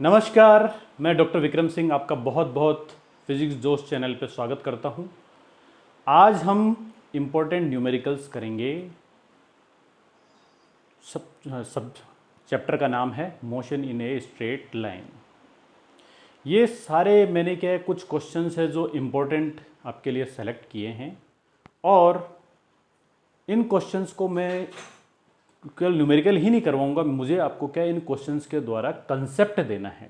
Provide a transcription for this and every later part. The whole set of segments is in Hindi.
नमस्कार, मैं डॉक्टर विक्रम सिंह आपका बहुत बहुत फिजिक्स जोश चैनल पे स्वागत करता हूं। आज हम इम्पोर्टेंट न्यूमेरिकल्स करेंगे। सब चैप्टर का नाम है motion in a straight line. ये सारे मैंने क्या है कुछ क्वेश्चंस है जो इम्पोर्टेंट आपके लिए सेलेक्ट किए हैं और इन क्वेश्चंस को मैं केवल न्यूमेरिकल ही नहीं करवाऊंगा, मुझे आपको क्या इन क्वेश्चंस के द्वारा कंसेप्ट देना है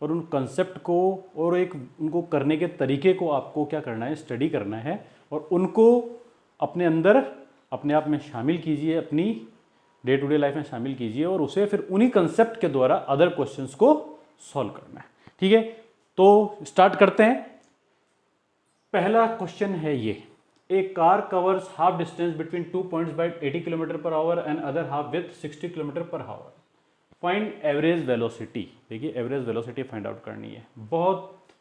और उन कंसेप्ट को और एक उनको करने के तरीके को आपको क्या करना है, स्टडी करना है और उनको अपने अंदर अपने आप में शामिल कीजिए, अपनी डे टू डे लाइफ में शामिल कीजिए और उसे फिर उन्हीं कंसेप्ट के द्वारा अदर क्वेश्चंस को सॉल्व करना है। ठीक है, तो स्टार्ट करते हैं। पहला क्वेश्चन है ये, A car covers half distance between 2 points by 80 km per hour and other half with 60 km per hour. Find average velocity। देखिए एवरेज वेलोसिटी फाइंड आउट करनी है। बहुत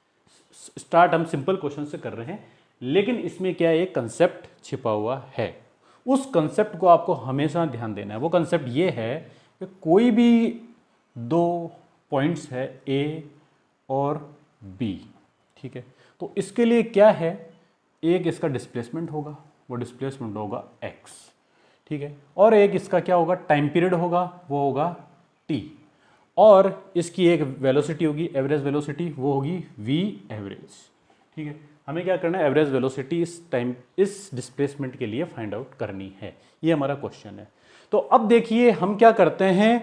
स्टार्ट हम सिंपल क्वेश्चन से कर रहे हैं, लेकिन इसमें क्या एक कंसेप्ट छिपा हुआ है। उस कंसेप्ट को आपको हमेशा ध्यान देना है। वो कंसेप्ट ये है कि कोई भी दो पॉइंट्स है A और B, ठीक है, तो इसके लिए क्या है, एक इसका डिस्प्लेसमेंट होगा, वो डिस्प्लेसमेंट होगा x, ठीक है, और एक इसका क्या होगा, टाइम पीरियड होगा, वो होगा t, और इसकी एक वेलोसिटी होगी, एवरेज वेलोसिटी, वो होगी v एवरेज। ठीक है, हमें क्या करना है, एवरेज वेलोसिटी इस डिस्प्लेसमेंट के लिए फाइंड आउट करनी है। ये हमारा क्वेश्चन है। तो अब देखिए हम क्या करते हैं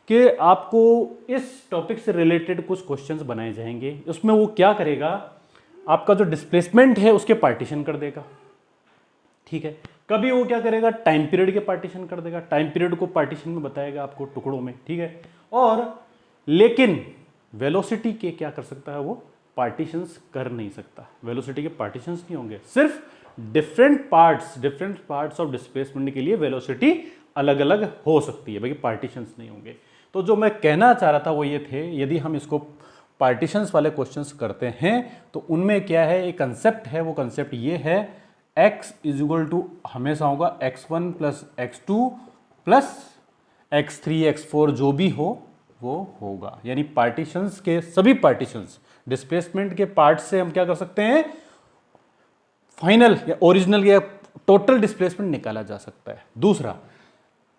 कि आपको इस टॉपिक से रिलेटेड कुछ क्वेश्चंस बनाए जाएंगे। उसमें वो क्या करेगा, आपका जो डिस्प्लेसमेंट है उसके पार्टीशन कर देगा। ठीक है, कभी वो क्या करेगा, टाइम पीरियड के पार्टीशन कर देगा, टाइम पीरियड को पार्टीशन में बताएगा आपको टुकड़ों में। ठीक है, और लेकिन वेलोसिटी के क्या कर सकता है, वो पार्टीशंस कर नहीं सकता। वेलोसिटी के पार्टीशंस नहीं होंगे, सिर्फ डिफरेंट पार्ट्स ऑफ डिस्प्लेसमेंट के लिए वेलोसिटी अलग अलग हो सकती है, बाकी पार्टीशंस नहीं होंगे। तो जो मैं कहना चाह रहा था वो ये थे, यदि हम इसको पार्टीशंस वाले क्वेश्चंस करते हैं तो उनमें क्या है, एक कंसेप्ट है, वो कंसेप्ट ये है, x इज इक्वल टू हमेशा होगा x1 plus x2 plus x3 x4 जो भी हो वो होगा। यानी पार्टीशंस के सभी पार्टीशंस डिस्प्लेसमेंट के पार्ट से हम क्या कर सकते हैं, फाइनल या ओरिजिनल या टोटल डिस्प्लेसमेंट निकाला जा सकता है। दूसरा,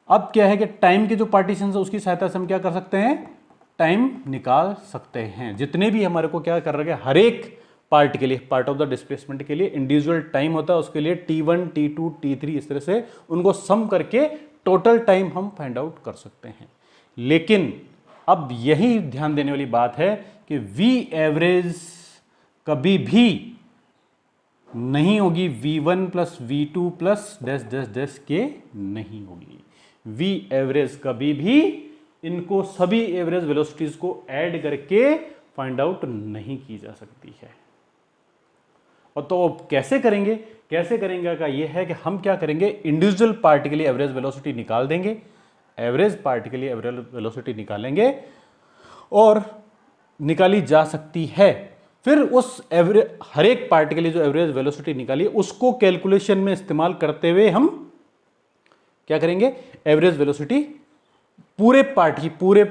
अब क्या है कि टाइम के जो पार्टीशंस है उसकी सहायता से हम क्या कर सकते हैं, टाइम निकाल सकते हैं। जितने भी हमारे को क्या कर रहे हैं, हर एक पार्ट के लिए, पार्ट ऑफ द डिस्प्लेसमेंट के लिए इंडिविजुअल टाइम होता है, उसके लिए T1 T2 T3 इस तरह से उनको सम करके टोटल टाइम हम फाइंड आउट कर सकते हैं। लेकिन अब यही ध्यान देने वाली बात है कि V एवरेज कभी भी नहीं होगी V1 plus V2 plus dash dash dash के नहीं होगी। V एवरेज कभी भी इनको सभी एवरेज वेलोसिटीज को ऐड करके फाइंड आउट नहीं की जा सकती है। और तो कैसे करेंगे का ये है कि हम क्या करेंगे, इंडिविजुअल पार्ट के लिए एवरेज वेलोसिटी निकाल देंगे, एवरेज पार्ट के लिए एवरेज वेलोसिटी निकालेंगे और निकाली जा सकती है। फिर उस हर एक पार्ट के लिए जो एवरेज वेलोसिटी निकाली उसको कैलकुलेशन में इस्तेमाल करते हुए हम क्या करेंगे, एवरेज वेलोसिटी पूरे पार्ट की, पूरे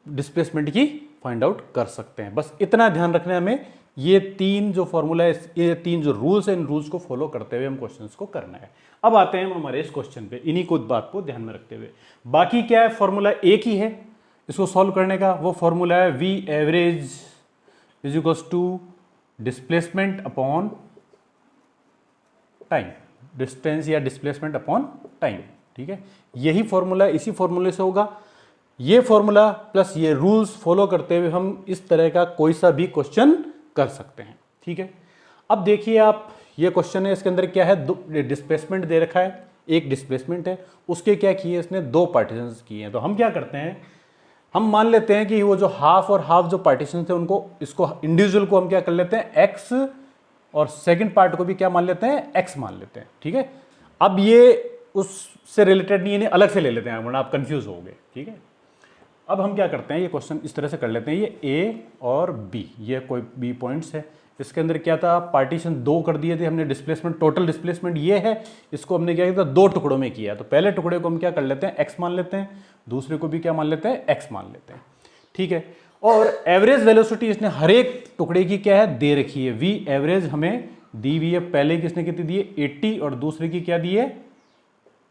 डिस्प्लेसमेंट की फाइंड आउट कर सकते हैं। बस इतना ध्यान रखना है हमें, ये तीन जो फॉर्मूला है, ये तीन जो रूल्स है, इन रूल्स को फॉलो करते हुए हम क्वेश्चंस को करना है। अब आते हैं हम हमारे इस क्वेश्चन पे, इन्हीं को बात को ध्यान में रखते हुए। बाकी क्या है, फॉर्मूला एक ही है इसको सॉल्व करने का। वो फॉर्मूला है V average is equals to displacement upon time, distance या डिस्प्लेसमेंट अपॉन टाइम। ठीक है, यही फॉर्मूला, इसी फॉर्मूले से होगा। ये फॉर्मूला प्लस ये रूल्स फॉलो करते हुए हम इस तरह का कोई सा भी क्वेश्चन कर सकते हैं। ठीक है, अब देखिए आप, ये क्वेश्चन है, इसके अंदर क्या है, डिस्प्लेसमेंट दे रखा है, एक डिस्प्लेसमेंट है, उसके क्या किए इसने, दो पार्टीशंस किए हैं। तो हम क्या करते हैं, हम मान लेते हैं कि वो जो हाफ और हाफ जो पार्टीशन थे उनको, इसको इंडिविजुअल को हम क्या कर लेते हैं, x, और सेकंड पार्ट को भी क्या मान लेते हैं, x मान लेते हैं। ठीक है, अब ये उससे रिलेटेड नहीं है, अलग से ले लेते हैं वरना आप कंफ्यूज हो गए। ठीक है, अब हम क्या करते हैं, ये क्वेश्चन इस तरह से कर लेते हैं, ये A और B, ये कोई B पॉइंट्स है, इसके अंदर क्या था, पार्टीशन दो कर दिए थे हमने, डिस्प्लेसमेंट, टोटल डिस्प्लेसमेंट ये है, इसको हमने क्या किया था, दो टुकड़ों में किया। तो पहले टुकड़े को हम क्या कर लेते हैं, x मान लेते हैं, दूसरे को भी क्या मान लेते हैं, x मान लेते हैं। ठीक है, और एवरेज वेलोसिटी इसने हर एक टुकड़े की क्या है दे रखी है, वी एवरेज हमें दी हुई है। पहले किसने कितनी दी है 80 और दूसरे की क्या दी है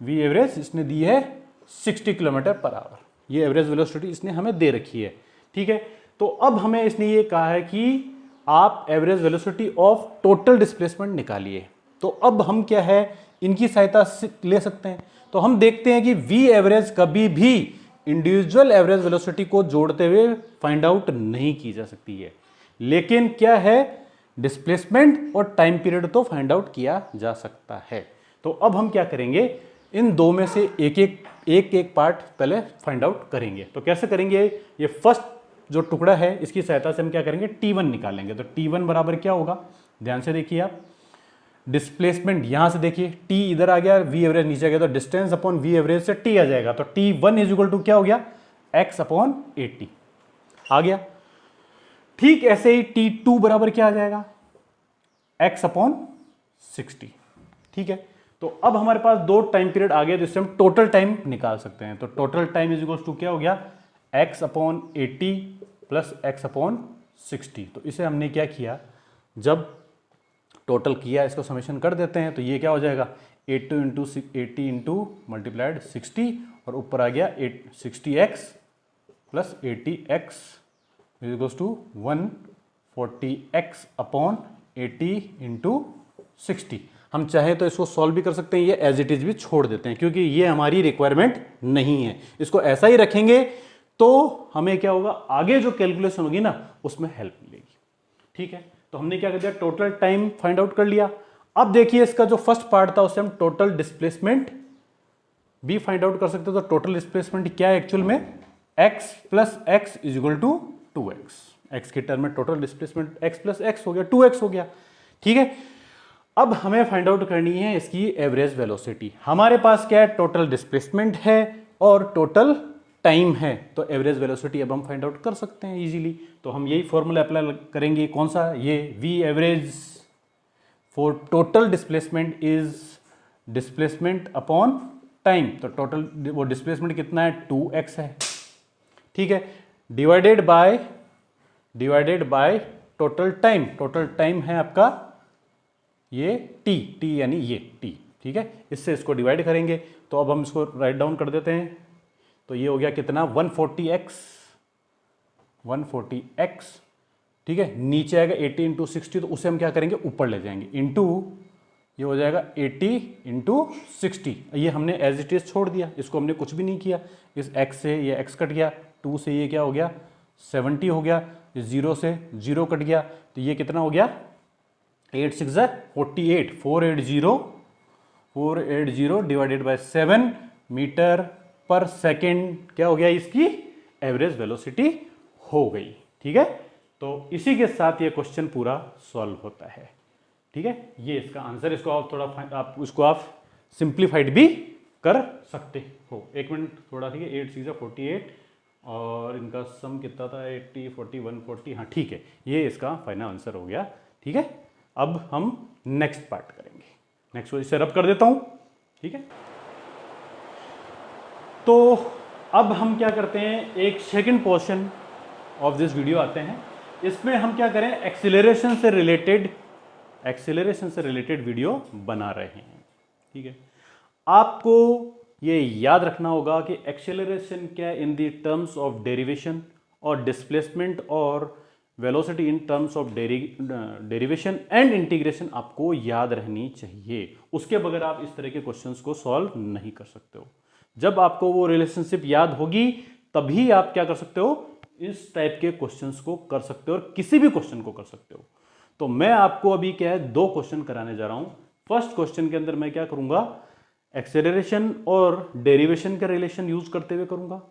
वी एवरेज इसने दी है 60 किलोमीटर पर आवर। ये एवरेज वेलोसिटी इसने हमें दे रखी है, ठीक है। तो अब हमें इसने ये कहा है कि आप average velocity of total displacement निकालिए। तो अब हम क्या है इनकी सहायता ले सकते हैं। तो हम देखते हैं कि वी एवरेज कभी भी इंडिविजुअल एवरेज वेलोसिटी को जोड़ते हुए फाइंड आउट नहीं की जा सकती है, लेकिन क्या है डिस्प्लेसमेंट और टाइम पीरियड तो फाइंड आउट किया जा सकता है। तो अब हम क्या करेंगे इन दो में से एक एक पार्ट पहले फाइंड आउट करेंगे। तो कैसे करेंगे, ये फर्स्ट जो टुकड़ा है इसकी सहायता से हम क्या करेंगे T1 निकालेंगे। तो T1 बराबर क्या होगा, ध्यान से देखिए आप, डिस्प्लेसमेंट यहां से देखिए T इधर आ गया, वी एवरेज नीचे आ गया, तो डिस्टेंस अपॉन वी एवरेज से T आ जाएगा। तो T1 इज इक्वल टू क्या हो गया x अपॉन 80 आ गया। ठीक ऐसे ही T2 बराबर क्या आ जाएगा x अपॉन 60, ठीक है। तो अब हमारे पास दो टाइम पीरियड आ गए, जिससे हम टोटल टाइम निकाल सकते हैं। तो total time is equal to क्या हो गया x upon 80 plus x upon 60। तो इसे हमने क्या किया, जब टोटल किया इसको समेशन कर देते हैं, तो ये क्या हो जाएगा 80 इंटू मल्टीप्लाइड 60 और ऊपर आ गया 60x plus 80x is equal to 140x upon 80 into 60। हम चाहें तो इसको सॉल्व भी कर सकते हैं, ये एज इट इज भी छोड़ देते हैं क्योंकि ये हमारी रिक्वायरमेंट नहीं है। इसको ऐसा ही रखेंगे तो हमें क्या होगा आगे जो कैलकुलेशन होगी ना उसमें हेल्प मिलेगी, ठीक है। तो हमने क्या कर दिया टोटल टाइम फाइंड आउट कर लिया। अब देखिए इसका जो फर्स्ट पार्ट था उससे हम टोटल डिस्प्लेसमेंट भी फाइंड आउट कर सकते हैं। तो टोटल डिस्प्लेसमेंट क्या है एक्चुअल में x plus x is equal to 2x। x के टर्म में total displacement x plus x हो गया 2x हो गया, ठीक है। अब हमें फाइंड आउट करनी है इसकी एवरेज वेलोसिटी। हमारे पास क्या है टोटल डिस्प्लेसमेंट है और टोटल टाइम है, तो एवरेज वेलोसिटी अब हम फाइंड आउट कर सकते हैं इजीली। तो हम यही फॉर्मूला अप्लाई करेंगे, कौन सा, ये V average for total displacement is displacement upon time. तो टोटल वो डिस्प्लेसमेंट कितना है 2x है, ठीक है, divided by total time. Total time है आपका ये t यानी ये t, ठीक है। इससे इसको डिवाइड करेंगे तो अब हम इसको राइट डाउन कर देते हैं। तो ये हो गया कितना 140x, ठीक है। नीचे आएगा 80 इंटू 60, तो उसे हम क्या करेंगे ऊपर ले जाएंगे, इंटू ये हो जाएगा 80 इंटू 60। ये हमने एज इट इज छोड़ दिया, इसको हमने कुछ भी नहीं किया। इस x से ये x कट गया, 2 से ये क्या हो गया 70 हो गया, 0 से 0 कट गया, तो ये कितना हो गया 8 6 48, 480 divided by 7 metre per second क्या हो गया इसकी एवरेज वेलोसिटी हो गई, ठीक है। तो इसी के साथ ये क्वेश्चन पूरा सॉल्व होता है, ठीक है। ये इसका आंसर, इसको आप थोड़ा आप सिंप्लीफाइड भी कर सकते हो। एक मिनट थोड़ा, ठीक है। 8 6 48 और इनका सम कितना था 80 40 140, हाँ ठीक है, ये इसका फाइनल आंसर हो गया, ठीक है। अब हम नेक्स्ट पार्ट करेंगे, नेक्स्ट इसे रब कर देता हूं, ठीक है। तो अब हम क्या करते हैं, एक second portion of this video आते हैं। इसमें हम क्या करें एक्सीलरेशन से रिलेटेड वीडियो बना रहे हैं, ठीक है। आपको ये याद रखना होगा कि एक्सेलरेशन क्या है in the terms of derivation और डिस्प्लेसमेंट और velocity in terms of derivation and integration आपको याद रहनी चाहिए। उसके बगैर आप इस तरह के क्वेश्चंस को सॉल्व नहीं कर सकते हो। जब आपको वो रिलेशनशिप याद होगी तभी आप क्या कर सकते हो, इस टाइप के क्वेश्चंस को कर सकते हो और किसी भी क्वेश्चन को कर सकते हो। तो मैं आपको अभी क्या है 2 क्वेश्चन कराने जा रहा हूं। फर्स्ट क्वेश्चन के अंदर मैं क्या करूंगा, एक्सेलरेशन और डेरिवेशन का रिलेशन यूज करते हुए करूंगा,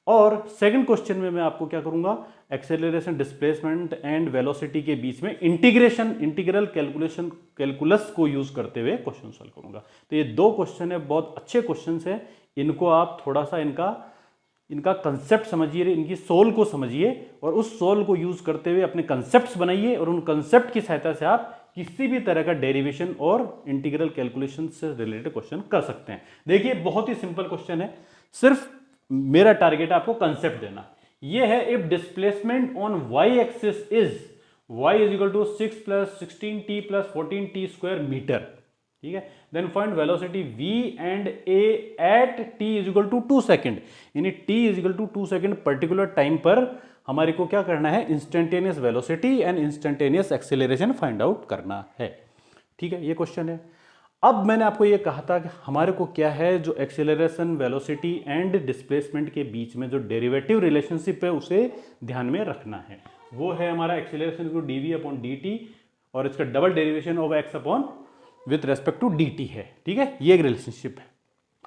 और सेकंड क्वेश्चन में मैं आपको क्या करूंगा, एक्सेलरेशन डिस्प्लेसमेंट एंड वेलोसिटी के बीच में इंटीग्रल कैलकुलस को यूज करते हुए क्वेश्चन सॉल्व करूंगा। तो ये 2 क्वेश्चन है, बहुत अच्छे क्वेश्चन है। इनको आप थोड़ा सा इनका कंसेप्ट समझिए, इनकी सोल को समझिए और उस सोल को यूज करते हुए अपने कंसेप्ट्स बनाइए और उन कंसेप्ट की सहायता से आप किसी भी तरह का डेरिवेशन और इंटीग्रल कैलकुलेशन से रिलेटेड क्वेश्चन कर सकते हैं। देखिए बहुत ही सिंपल क्वेश्चन है, सिर्फ मेरा टारगेट है आपको कंसेप्ट देना ये है if displacement on Y axis is y is equal to 6 plus 16t plus 14t square metre, ठीक है। Then find velocity v and a at t is equal to 2 second, यानी t is equal to 2 second particular time पर हमारे को क्या करना है, instantaneous velocity and instantaneous acceleration find out करना है, ठीक है। ये क्वेश्चन है। अब मैंने आपको ये कहा था कि हमारे को क्या है, जो एक्सेलरेशन वेलोसिटी एंड डिस्प्लेसमेंट के बीच में जो डेरिवेटिव रिलेशनशिप है उसे ध्यान में रखना है। वो है हमारा एक्सेलरेशन को dv अपॉन dt और इसका double derivation of x upon with respect to dt है, ठीक है। ये एक रिलेशनशिप है।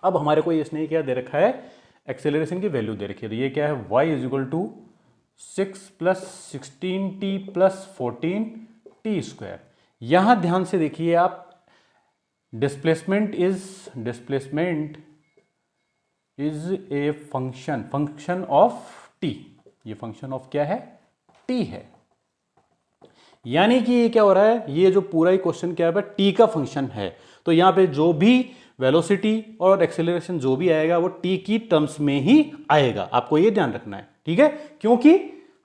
अब हमारे को इसने क्या दे रखा है, एक्सेलरेशन की वैल्यू दे रखी है। तो ये क्या है, y is equal to 6 plus 16t plus 14t square. यहां ध्यान से देखिए आप, displacement is a function of t। ये फंक्शन ऑफ क्या है, t है। यानी कि ये क्या हो रहा है, ये जो पूरा ही क्वेश्चन क्या है, t का फंक्शन है। तो यहां पे जो भी वेलोसिटी और एक्सेलरेशन जो भी आएगा वो t की टर्म्स में ही आएगा, आपको ये ध्यान रखना है, ठीक है। क्योंकि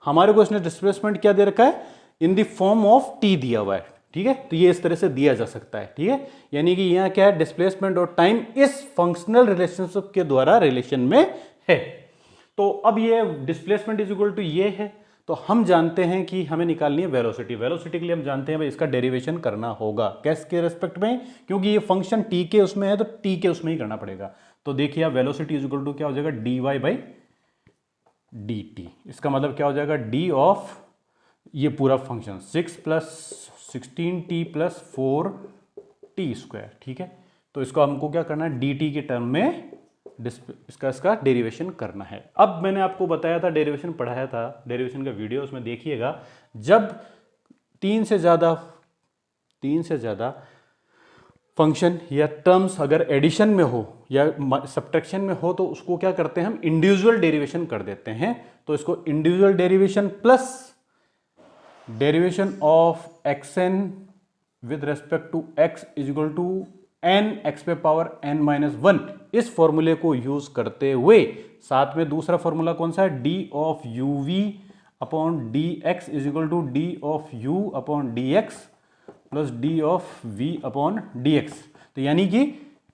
हमारे को इसने डिस्प्लेसमेंट क्या दे रखा है, in the form of t दिया हुआ है, ठीक है। तो ये इस तरह से दिया जा सकता है, ठीक है। यानी कि यहां क्या है, डिस्प्लेसमेंट और टाइम इस फंक्शनल रिलेशनशिप के द्वारा रिलेशन में है। तो अब ये डिस्प्लेसमेंट इज इक्वल टू ये है, तो हम जानते हैं कि हमें निकालनी है वेलोसिटी। वेलोसिटी के लिए हम जानते हैं भाई इसका डेरिवेशन करना होगा कैस के रेस्पेक्ट में, क्योंकि ये फंक्शन t के उसमें है तो t के उसमें ही करना पड़ेगा। तो देखिए आप, वेलोसिटी इज इक्वल टू क्या हो जाएगा, dy बाई dt। इसका मतलब क्या हो जाएगा, d ऑफ ये पूरा function 6 plus 16t plus 4t square, ठीक है। तो इसको हमको क्या करना है, dt के टर्म में इसका डेरिवेशन करना है। अब मैंने आपको बताया था, डेरिवेशन पढ़ाया था, डेरिवेशन का वीडियो उसमें देखिएगा। जब तीन से ज्यादा फंक्शन या टर्म्स अगर एडिशन में हो या सब्ट्रैक्शन में हो तो उसको क्या करते हैं, हम इंडिविजुअल डेरिवेशन कर देते हैं। तो इसको individual derivation plus derivation of xn with respect to x is equal to n x पे पावर n माइनस 1, इस फॉर्मूले को यूज करते हुए साथ में दूसरा फॉर्मूला कौन सा है, d of uv upon dx is equal to d of u upon dx plus d of v upon dx। तो यानी कि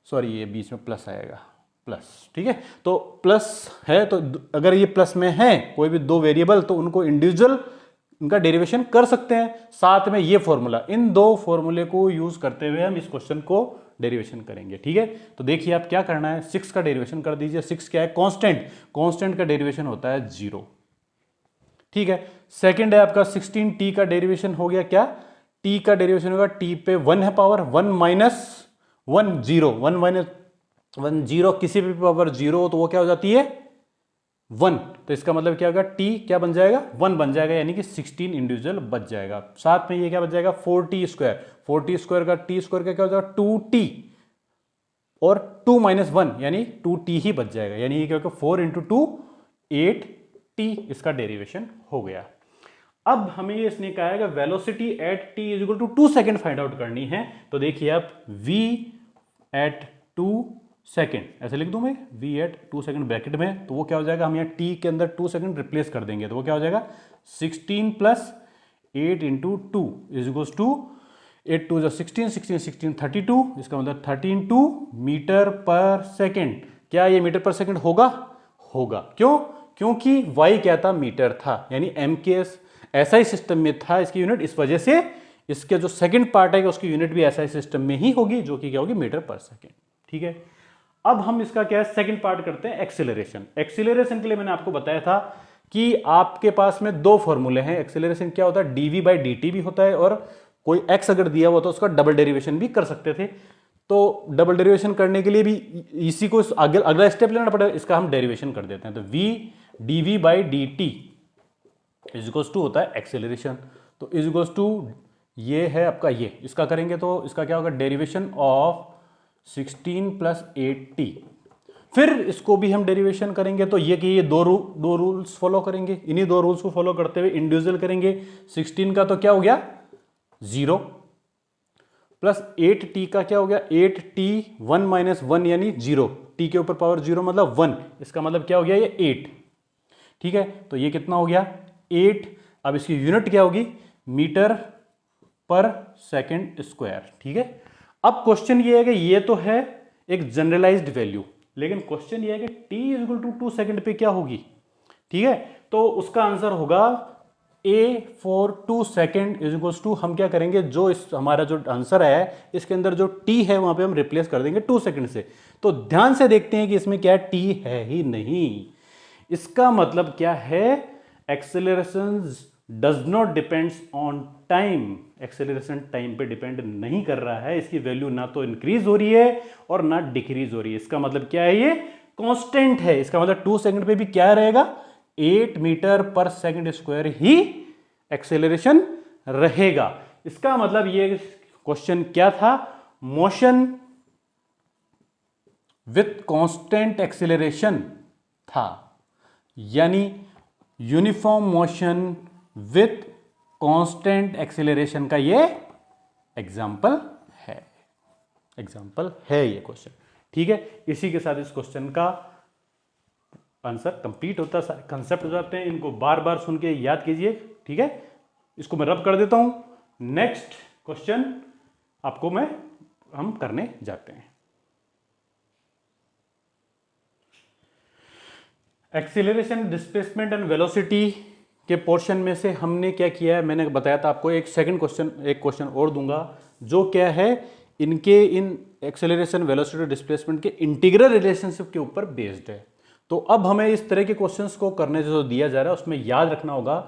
सॉरी ये बीच में प्लस आएगा, प्लस, ठीक है। तो प्लस है, तो अगर ये प्लस में है कोई भी दो वेरिएबल तो उनको इंडिविजुअल इनका डेरिवेशन कर सकते हैं। साथ में ये फॉर्मूला, इन दो फॉर्मूले को यूज करते हुए हम इस क्वेश्चन को डेरिवेशन करेंगे, ठीक है। तो देखिए आप क्या करना है, 6 का डेरिवेशन कर दीजिए। 6 क्या है, कांस्टेंट का डेरिवेशन होता है 0, ठीक है। सेकंड है आपका 16t का डेरिवेशन हो गया क्या, t का डेरिवेशन होगा, t पे 1 है पावर, 1 माइनस 1 0, 1 माइनस 1 0, किसी भी पावर 0 हो तो वो क्या हो जाती है 1। तो इसका मतलब क्या होगा, t क्या बन जाएगा, 1 बन जाएगा, यानी कि 16 इंडिविजुअल बच जाएगा। साथ में ये क्या बच जाएगा, 4t स्क्वायर, 4t स्क्वायर का t स्क्वायर का क्या हो जाएगा 2t, और 2 माइनस 1 यानी 2t ही बच जाएगा, यानी ये क्या होगा 4 इंटू 2 8t, इसका डेरिवेशन हो गया। अब हमें ये इसने कहा है कि velocity at t is equal to 2 second find out करनी है। तो देखिए आप, v एट 2 सेकेंड ऐसे लिख दूं मैं, v एट 2 सेकेंड ब्रैकेट में, तो वो क्या हो जाएगा, हम यहाँ t के अंदर 2 सेकेंड रिप्लेस कर देंगे, तो वो क्या हो जाएगा 16 plus 8 into 2 is equal to 8 2 16 16 16 32, इसका मतलब 32 मीटर पर सेकेंड। क्या ये मीटर पर सेकेंड होगा, क्यों, क्योंकि y क्या था, मीटर था, यानी MKS ऐसा ही सिस्टम में था इसकी यूनिट, इस वजह से इसके जो सेकंड पार्ट है उसकी यूनिट भी ऐसा ही सिस्टम में ही होगी, जो कि क्या होगी मीटर पर सेकेंड, ठीक है। अब हम इसका क्या है, सेकंड पार्ट करते हैं, एक्सीलरेशन। एक्सीलरेशन के लिए मैंने आपको बताया था कि आपके पास में दो फॉर्मूले हैं। एक्सीलरेशन क्या होता है, dv बाई dt भी होता है, और कोई x अगर दिया हुआ तो उसका डबल डेरिवेशन भी कर सकते थे। तो डबल डेरिवेशन करने के लिए भी इसी को अगला स्टेप लेना पड़ेगा, इसका हम डेरिवेशन कर देते हैं। तो v dv by dt is equal to होता है एक्सेलरेशन। तो इज इक्वल टू ये है आपका, ये इसका करेंगे तो इसका क्या होगा, डेरिवेशन ऑफ 16 प्लस 8t। फिर इसको भी हम डेरिवेशन करेंगे, तो ये कि ये दो रूल्स फॉलो करेंगे, इन्हीं दो रूल्स को फॉलो करते हुए इंडिविजुअल करेंगे। 16 का तो क्या हो गया 0, प्लस 8t का क्या हो गया 8t 1 माइनस 1 यानी 0, t के ऊपर पावर 0 मतलब 1, इसका मतलब क्या हो गया ये 8। ठीक है, तो ये कितना हो गया 8। अब इसकी यूनिट क्या होगी, मीटर पर सेकंड स्क्वायर। ठीक है, अब क्वेश्चन ये है कि ये तो है एक जनरलाइज्ड वैल्यू, लेकिन क्वेश्चन ये है कि t इक्वल टू 2 सेकेंड पे क्या होगी। ठीक है, तो उसका आंसर होगा a for 2 second is equals to, हम क्या करेंगे, जो इस हमारा जो आंसर है इसके अंदर जो t है वहां पे हम रिप्लेस कर देंगे 2 सेकेंड से। तो ध्यान से देखते हैं कि इसमें क्या t है ही नहीं। इसका मतलब क्या है, acceleration does not depends on time, acceleration time पे डिपेंड नहीं कर रहा है, इसकी वैल्यू ना तो इंक्रीज हो रही है और ना डिक्रीज हो रही है। इसका मतलब क्या है, ये कांस्टेंट है। इसका मतलब 2 सेकंड पे भी क्या रहेगा, 8 मीटर पर सेकंड स्क्वायर ही एक्सेलरेशन रहेगा। इसका मतलब ये क्वेश्चन क्या था, मोशन विथ कांस्टेंट एक्सेलरेशन था, यानी uniform motion with constant acceleration का ये एग्जाम्पल है ये क्वेश्चन। ठीक है, इसी के साथ इस क्वेश्चन का आंसर कंप्लीट होता है, कंसेप्ट हो जाते हैं। इनको बार बार सुन के याद कीजिए। ठीक है, इसको मैं रब कर देता हूं। नेक्स्ट क्वेश्चन आपको हम करने जाते हैं। एक्सीलरेशन, डिस्प्लेसमेंट एंड वेलोसिटी के पोर्शन में से हमने क्या किया है, मैंने बताया था आपको। एक क्वेश्चन और दूंगा जो क्या है, इनके इन एक्सेलरेशन, वेलोसिटी, डिस्प्लेसमेंट के इंटीग्रल रिलेशनशिप के ऊपर बेस्ड है। तो अब हमें इस तरह के क्वेश्चंस को करने जो दिया जा रहा है उसमें याद रखना होगा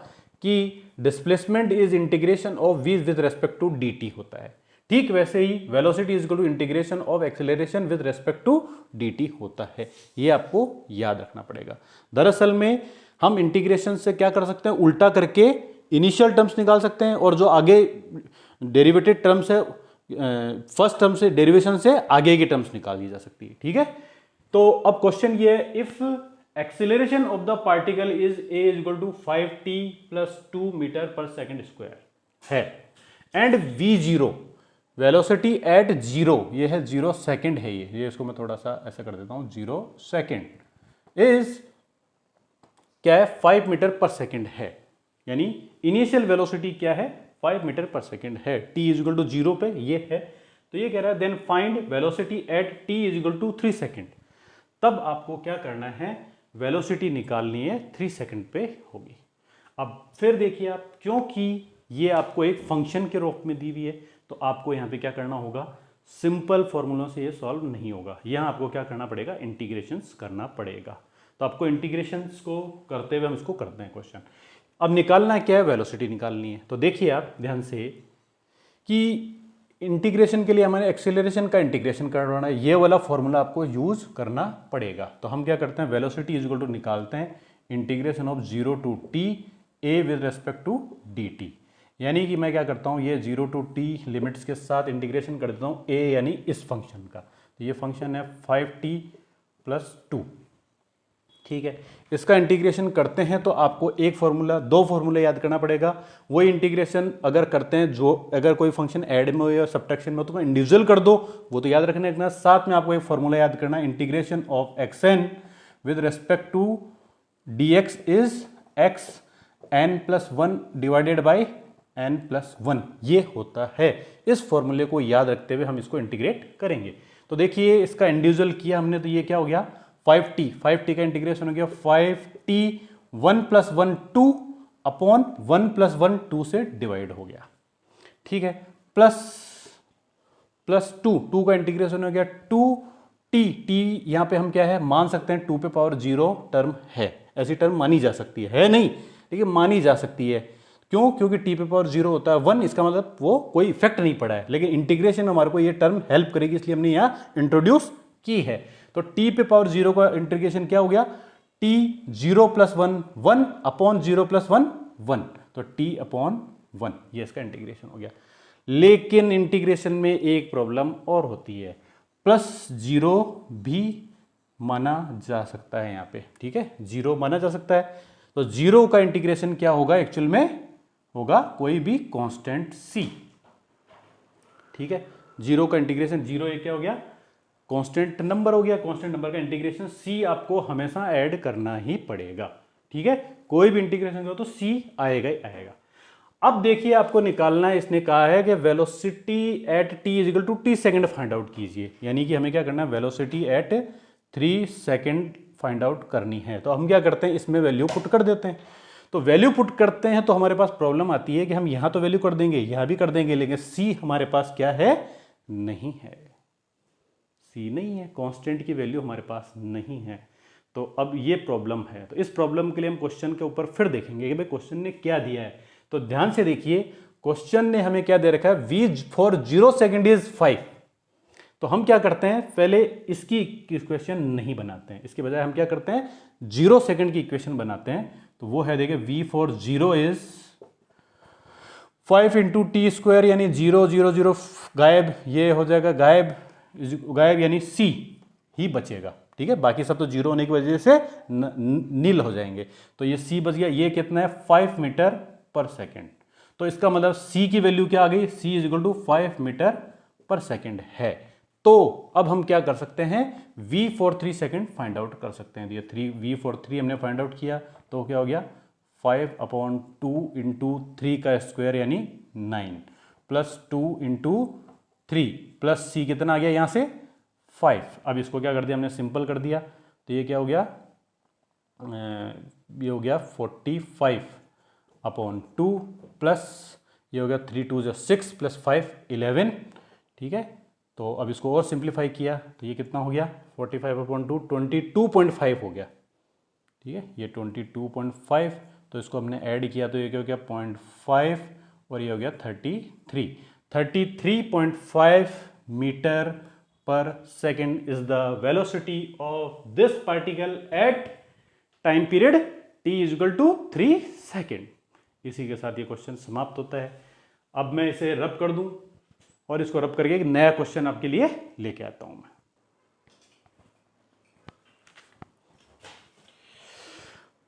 कि displacement is integration of v with respect to dt होता है। ठीक वैसे ही velocity is equal to integration of acceleration with respect to dt होता है। ये आपको याद रखना पड़ेगा। दरअसल में हम इंटीग्रेशन से क्या कर सकते हैं, उल्टा करके इनिशियल टर्म्स निकाल सकते हैं, और जो आगे डेरिवेटेड टर्म्स है, फर्स्ट टर्म से, डेरिवेशन से आगे की टर्म्स निकाल दी जा सकती है। ठीक है, तो अब क्वेश्चन ये है, if acceleration of the particle is a is equal to 5t plus 2 metre per second square है, एंड v0 वेलोसिटी एट 0, ये है 0 सेकेंड है, ये इसको मैं थोड़ा सा ऐसा कर देता हूं, 0 सेकेंड इज क्या है, 5 मीटर पर सेकेंड है, यानी इनिशियल वेलोसिटी क्या है, 5 मीटर पर सेकेंड है, t इज इक्वल टू 0 पे ये है। तो ये कह रहा है then find velocity at t is equal to 3 second. तब आपको क्या करना है, वेलोसिटी निकालनी है 3 सेकेंड पे होगी। अब फिर देखिए आप, क्योंकि ये आपको एक फंक्शन के रूप में दी हुई है, तो आपको यहाँ पे क्या करना होगा, सिंपल फॉर्मूलों से ये सॉल्व नहीं होगा, यहाँ आपको क्या करना पड़ेगा, इंटीग्रेशंस करना पड़ेगा। तो आपको इंटीग्रेशंस को करते हुए हम इसको करते हैं क्वेश्चन। अब निकालना क्या है, वेलोसिटी निकालनी है। तो देखिए आप ध्यान से कि इंटीग्रेशन के लिए हमें एक्सेलरेशन का इंटीग्रेशन करना है, ये वाला फॉर्मूला आपको यूज करना पड़ेगा। तो हम क्या करते हैं, वेलोसिटी इज इक्वल टू निकालते हैं integration of 0 to t a with respect to dt, यानी कि मैं क्या करता हूँ, ये 0 टू t लिमिट्स के साथ इंटीग्रेशन कर देता हूँ a यानी इस फंक्शन का। तो ये फंक्शन है 5t प्लस 2। ठीक है, इसका इंटीग्रेशन करते हैं तो आपको एक फॉर्मूला, दो फॉर्मूले याद करना पड़ेगा। वही इंटीग्रेशन अगर करते हैं, जो अगर कोई फंक्शन ऐड में हो या सब्ट्रैक्शन में हो तो इंडिविजुअल कर दो, वो तो याद रखना है। साथ में आपको एक फॉर्मूला याद करना है, integration of xn with respect to dx is x n plus 1 divided by n plus 1, ये होता है। इस फॉर्मूले को याद रखते हुए हम इसको इंटीग्रेट करेंगे। तो देखिए इसका इंडिविजुअल किया हमने, तो ये क्या हो गया, 5t का इंटीग्रेशन हो गया 5t 1 प्लस 1 2 अपॉन 1 प्लस 1 2 से डिवाइड हो गया। ठीक है, प्लस 2 का इंटीग्रेशन हो गया 2t यहां पे हम क्या है, मान सकते हैं 2 पे पावर 0 टर्म है, ऐसी टर्म मानी जा सकती है नहीं, लेकिन मानी जा सकती है। क्यों, क्योंकि t पे पावर 0 होता है 1, इसका मतलब वो कोई इफेक्ट नहीं पड़ा है, लेकिन इंटीग्रेशन में हमारे को ये टर्म हेल्प करेगी, इसलिए हमने यहां इंट्रोड्यूस की है। तो t पे पावर 0 का इंटीग्रेशन क्या हो गया, t 0 प्लस 1 1 अपॉन 0 प्लस 1 1, तो t अपॉन 1, ये इसका इंटीग्रेशन हो गया। लेकिन इंटीग्रेशन में एक प्रॉब्लम और होती है, प्लस 0 भी माना जा सकता है यहाँ पे। ठीक है, 0 माना जा सकता है, तो 0 का इंटीग्रेशन क्या होगा, एक्चुअल में होगा कोई भी कांस्टेंट c। ठीक है, 0 का इंटीग्रेशन, 0 ये क्या हो गया, कांस्टेंट नंबर हो गया, कांस्टेंट नंबर का इंटीग्रेशन c आपको हमेशा ऐड करना ही पड़ेगा। ठीक है, कोई भी इंटीग्रेशन करो तो c आएगा ही आएगा। अब देखिए आपको निकालना है, इसने कहा है कि velocity at t is equal to t second find out कीजिए, यानी कि हमें क्या करना है, velocity at 3 second find out करनी है। तो हम क्या करते हैं, इसमें वैल्यू पुट कर देते हैं। तो वैल्यू पुट करते हैं तो हमारे पास प्रॉब्लम आती है कि हम यहां तो वैल्यू कर देंगे, यहां भी कर देंगे, लेकिन c हमारे पास क्या है, नहीं है, c नहीं है, कांस्टेंट की वैल्यू हमारे पास नहीं है। तो अब ये प्रॉब्लम है। तो इस प्रॉब्लम के लिए हम क्वेश्चन के ऊपर फिर देखेंगे कि भाई क्वेश्चन ने क्या दिया है। तो ध्यान से देखिए, क्वेश्चन ने हमें क्या दे रखा है, v फॉर 0 सेकेंड इज 5। तो हम क्या करते हैं, पहले इसकी इक्वेशन नहीं बनाते हैं, इसके बजाय हम क्या करते हैं, 0 सेकेंड की इक्वेशन बनाते हैं। तो वो है, देखिए v for 0 is 5 into T square, यानी 0 0 0 गायब, ये हो जाएगा गायब, गायब यानी c ही बचेगा, ठीक है, बाकी सब तो जीरो होने की वजह से नील हो जाएंगे। तो ये c बच गया, ये कितना है, 5 मीटर पर सेकेंड। तो इसका मतलब c की वैल्यू क्या आ गई, c is equal to 5 metre per second है। तो अब हम क्या कर सकते हैं, v for 3 second find out कर सकते हैं। ये v फॉर 3 हमने फाइंड आउट किया, तो क्या हो गया, 5/2 इंटू 3 का स्क्वायर यानी 9 प्लस 2 इंटू 3 प्लस c कितना आ गया यहाँ से 5। अब इसको क्या कर दिया हमने, सिंपल कर दिया। तो ये क्या हो गया, ये हो गया 45/2 प्लस ये हो गया 3 2 6 प्लस 5 11, ठीक है। तो अब इसको और सिंप्लीफाई किया तो ये कितना हो गया, 45/2 22.5 हो गया, ठीक है, ये 22.5। तो इसको हमने ऐड किया तो ये क्या हो गया 0.5 और ये हो गया 33.5 metre per second is the velocity of this particle at time period t is equal to 3 second. इसी के साथ ये क्वेश्चन समाप्त होता है। अब मैं इसे रब कर दूं और इसको रब करके एक नया क्वेश्चन आपके लिए लेके आता हूं मैं।